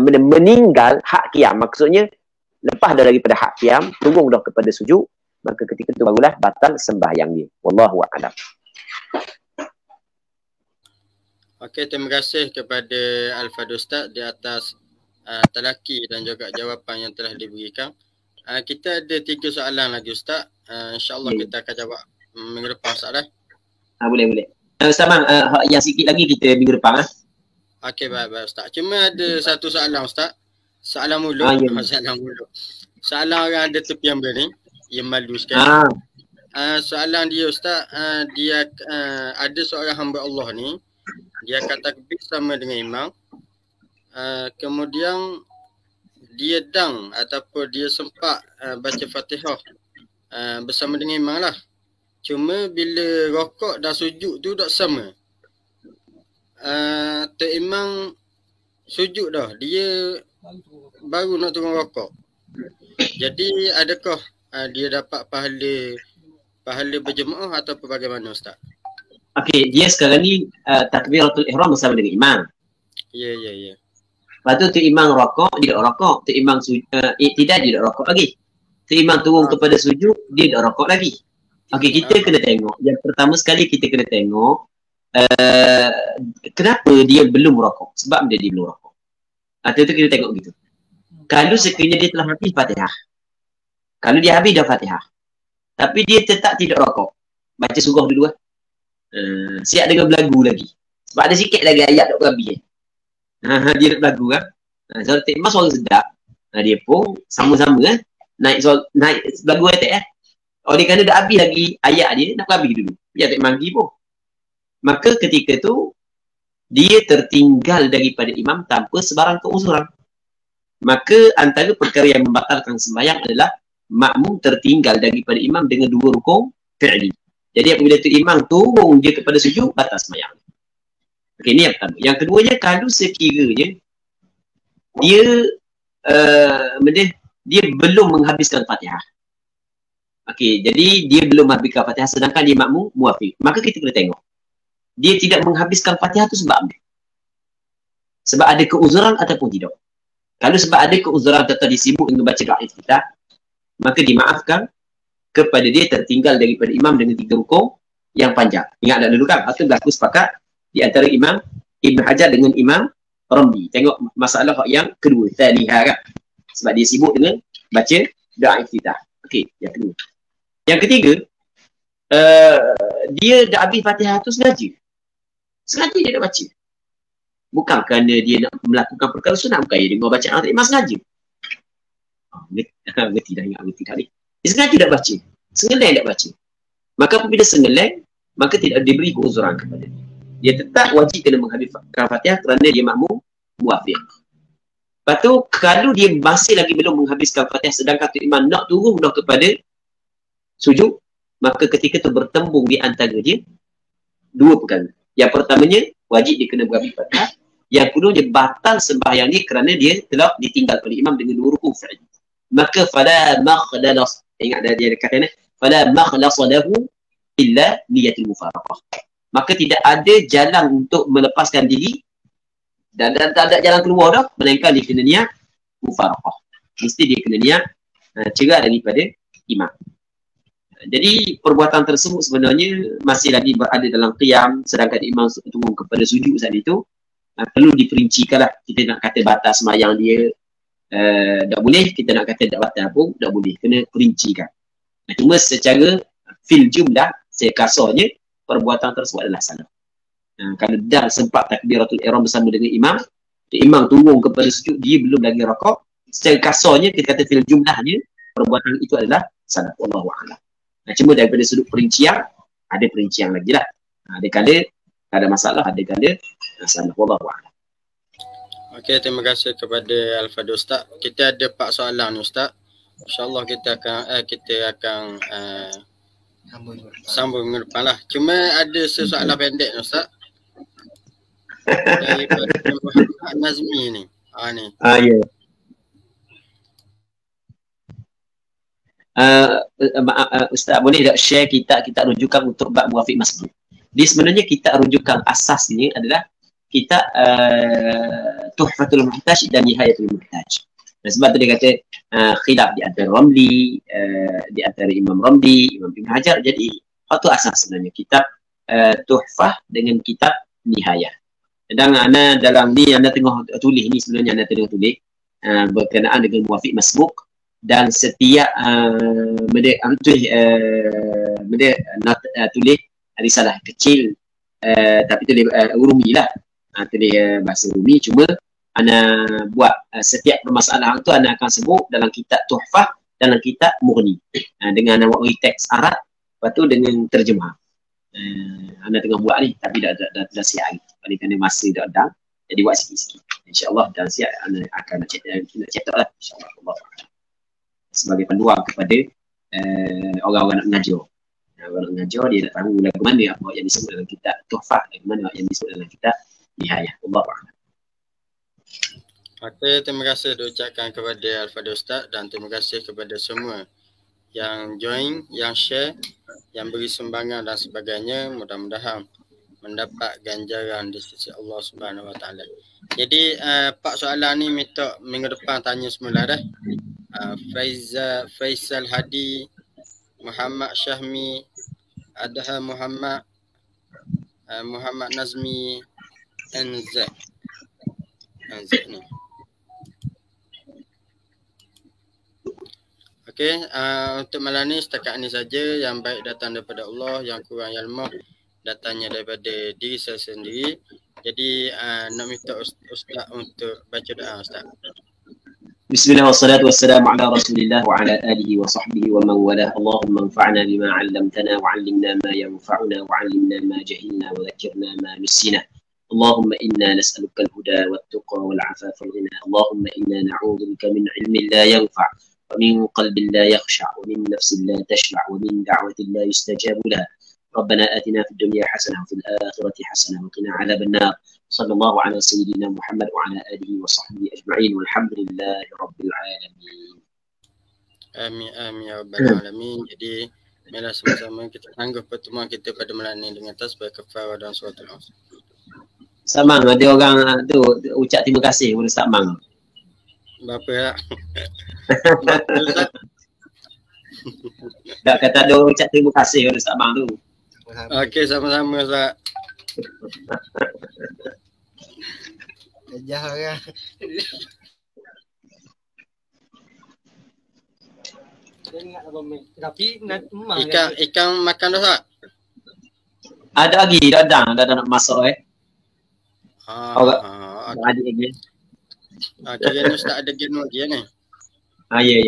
meninggal hak qiyam, maksudnya lepas dah daripada hak qiyam, turun dah kepada sujud, maka ketika itu barulah batal sembahyang dia. Wallahu a'lam. Okey, terima kasih kepada Al-Fadhil Ustaz di atas telaki dan juga jawapan yang telah diberikan. Kita ada 3 soalan lagi Ustaz. InsyaAllah kita akan jawab minggu depan Ustaz dah. Boleh. Sama yang sikit lagi kita minggu depan. Okey, baik Ustaz. Cuma ada satu soalan Ustaz. Soalan mulut. Soalan mulut. Soalan orang ada tepi yang ni. Yang malu sekali. Soalan dia Ustaz, dia ada seorang hamba Allah ni, dia akan takbir sama dengan imam. Kemudian dia dang ataupun dia sempat baca Fatihah bersama dengan imam lah. Cuma bila rokok dan sujud tu tak sama. Imam sujud dah, dia baru nak turun rokok. Jadi adakah dia dapat pahala berjemaah atau bagaimana Ustaz? Okey, dia sekarang ni takbiratul ihram bersama dengan imam. Ya. Lepas tu imam rokok, dia tak rokok. Imam tidak, dia tak rokok lagi. Imam turun kepada sujud, dia tak rokok lagi. Okey, kita kena tengok. Yang pertama sekali kita kena tengok kenapa dia belum rokok. Sebab dia belum rokok. Itu kita tengok gitu. Kalau sekiranya dia telah habis Fatihah. Kalau dia habis dah Fatihah. Tapi dia tetap tidak rokok. Baca surah dulu lah. Siap dengan belagu lagi. Sebab ada sikit lagi ayat tak habis. Dia nak belagu kan. So, memang suara sedap. Dia pun sama-sama kan. Naik belagu ayat oleh kerana dah habis lagi ayat dia, nak habis dulu. Dia tak manggi pun. Maka ketika tu, dia tertinggal daripada imam tanpa sebarang keuzuran. Maka antara perkara yang membatalkan sembahyang adalah makmum tertinggal daripada imam dengan 2 rukun fi'li. Jadi apabila tu imam turun dia kepada sujud, batal sembahyang. Okey, ni yang pertama. Yang keduanya, kalau sekiranya dia dia belum menghabiskan Fatihah. Okey, jadi dia belum menghabiskan Fatihah sedangkan dia makmum muafiq. Maka kita kena tengok. Dia tidak menghabiskan Fatihah tu sebab apa? Sebab ada keuzuran ataupun tidak. Kalau sebab ada keuzuran atau dia sibuk dengan baca doa iftitah, maka dimaafkan kepada dia tertinggal daripada imam dengan 3 rukuk yang panjang. Ingat tak dulu kan? Itu berlaku sepakat di antara Imam Ibn Hajar dengan Imam Ramli. Tengok masalah yang kedua, thalihah kan? Sebab dia sibuk dengan baca doa iftitah. Okey, yang kedua. Yang ketiga, dia dah habis Fatihah tu sengaja. Sengaja dia nak baca. Bukan kerana dia nak melakukan perkara sunat, bukan dia dengar bacaan memang sengaja. Ngerti dah, ingat ngerti dah ni. Dia sengaja nak baca. Sengeleng nak baca. Maka apabila sengeleng, maka tidak diberi keuzuran kepada dia. Dia tetap wajib kena menghabiskan Fatihah kerana dia makmum muafiq. Lepas tu, kalau dia masih lagi belum menghabiskan Fatihah sedangkan tu imam nak turun dah kepada sujud, maka ketika tu bertembung di antara dia dua perkara. Yang pertamanya, wajib dia kena berhabis Fatihah. Yang kedua, dia batal sembahyang dia kerana dia telah ditinggal oleh imam dengan 2 rukuk fi'li. Maka fala makhlas, ingat dia kata ni, fala makhlas lahu illa niyatul mufaraqah. Maka tidak ada jalan untuk melepaskan diri dan tak ada jalan keluar dah, melainkan dia kena niat mufaraqah. Mesti dia kena niat cerai daripada imam. Jadi perbuatan tersebut sebenarnya masih lagi berada dalam qiyam sedangkan imam turun kepada sujud saat itu. Perlu diperincikan lah. Kita nak kata batas sembahyang dia tak boleh, kita nak kata tak batal pun tak boleh, kena perincikan. Cuma secara fil jumlah, saya kasarnya perbuatan tersebut adalah salah. Kalau dah sempat takbiratul ihram bersama dengan imam, imam turun kepada sujud, dia belum lagi rakaat, secara kasarnya kita kata fil jumlahnya perbuatan itu adalah salah. Wallahu a'lam. Cuma daripada sudut perincian, ada perincian lagi lah. Ada kala ada masalah, ada kala salah. Wallahu a'lam. Okey, terima kasih kepada Al-Fadhil Ustaz. Kita ada 4 soalan ni Ustaz. InsyaAllah kita akan sambung minggu depan lah. Cuma ada soalan pendek ni Ustaz. Daripada Muhammad Nazmi ni. Ni. Ya. Ustaz boleh tak share kitab rujukan untuk bab muafiq masbuk? Dia sebenarnya kitab rujukan asasnya adalah kitab Tuhfatul Muhtaj dan Nihayatul Muhtaj. Sebab tu dia kata khilaf di antara Ramli, di antara Imam Ramli, Imam Ibn Hajar. Jadi itu asas sebenarnya kitab Tuhfah dengan kitab Nihayah. Dan anda dalam ni anda tengah tulis ni, sebenarnya anda tengah tulis berkenaan dengan muafiq masbuk dan setiap tulis risalah kecil tapi tulis urumi lah. Tulis bahasa Urumi, cuma ana buat setiap permasalahan tu ana akan sebut dalam kitab Tuhfah, dalam kitab Mughni dengan ana buat teks Arab, lepas tu dengan terjemah. Ana tengah buat ni tapi dah siap hari. Oleh kerana masa dah ada, jadi buat sikit-sikit. InsyaAllah dan siap ana akan nak cetak lah insyaAllah. Sebagai panduan kepada orang-orang nak mengajar. Orang nak mengajar dia nak tahu lagu mana apa yang disebut dalam kitab Tuhfah, lagu mana yang disebut dalam kitab Nihayah. Allah a'lam. Okey, terima kasih diucapkan kepada Al-Fadhil Ustaz dan terima kasih kepada semua yang join, yang share, yang beri sumbangan dan sebagainya. Mudah-mudahan mendapat ganjaran di sisi Allah Subhanahu Wa Taala. Jadi 4 soalan ni minta minggu depan tanya semula dah. Faisal Hadi, Muhammad Syahmi, Adha Muhammad, Muhammad Nazmi, NZ ni. Okey, untuk malam ni setakat ni saja. Yang baik datang daripada Allah, yang kurang yang lemah datangnya daripada diri saya sendiri. Jadi nak minta Ustaz untuk baca doa Ustaz. Bismillah wassalatu wassalamu ala Rasulillah wa ala alihi wa sahbihi wa man walah. Allahumma anfa'na bima 'allamtana wa 'allimna ma yanfa'una wa 'allimna ma jahilna wa dhakkirna ma nusina. اللهم إنا نسألك الهدى والتقى والعفاف والغنى. اللهم إنا نعوذ بك من علم لا ينفع ومن قلب لا يخشع ومن نفس لا تشبع ومن دعوة لا يستجاب لها ربنا آتنا في الدنيا حسنة وفي الآخرة حسنة وقنا عذاب النار. صلى الله على سيدنا محمد وعلى آله وصحبه أجمعين والحمد لله رب العالمين. Amin amin ya rabbal alamin. Jadi marilah sama-sama kita tangguh pertemuan kita pada malam ini dengan tasbih kafarah dan suratul Asr. Samang ada orang tu ucap terima kasih kepada Samang. Berapa ya? Tak kata ada orang ucap terima kasih kepada Samang tu. Okey, sama-sama Ustaz. Jah orang. Tapi Ikan makan dah tak? Ada lagi, dah nak masuk Ada lagi. Kira ni Ustaz ada game lagi ni. Ya.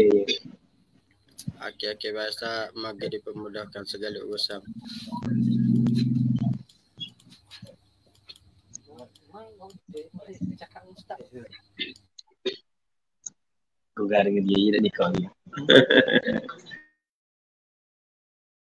Okey, bahasa maka dipermudahkan segala urusan. Kau dengan dia nak nikah ni.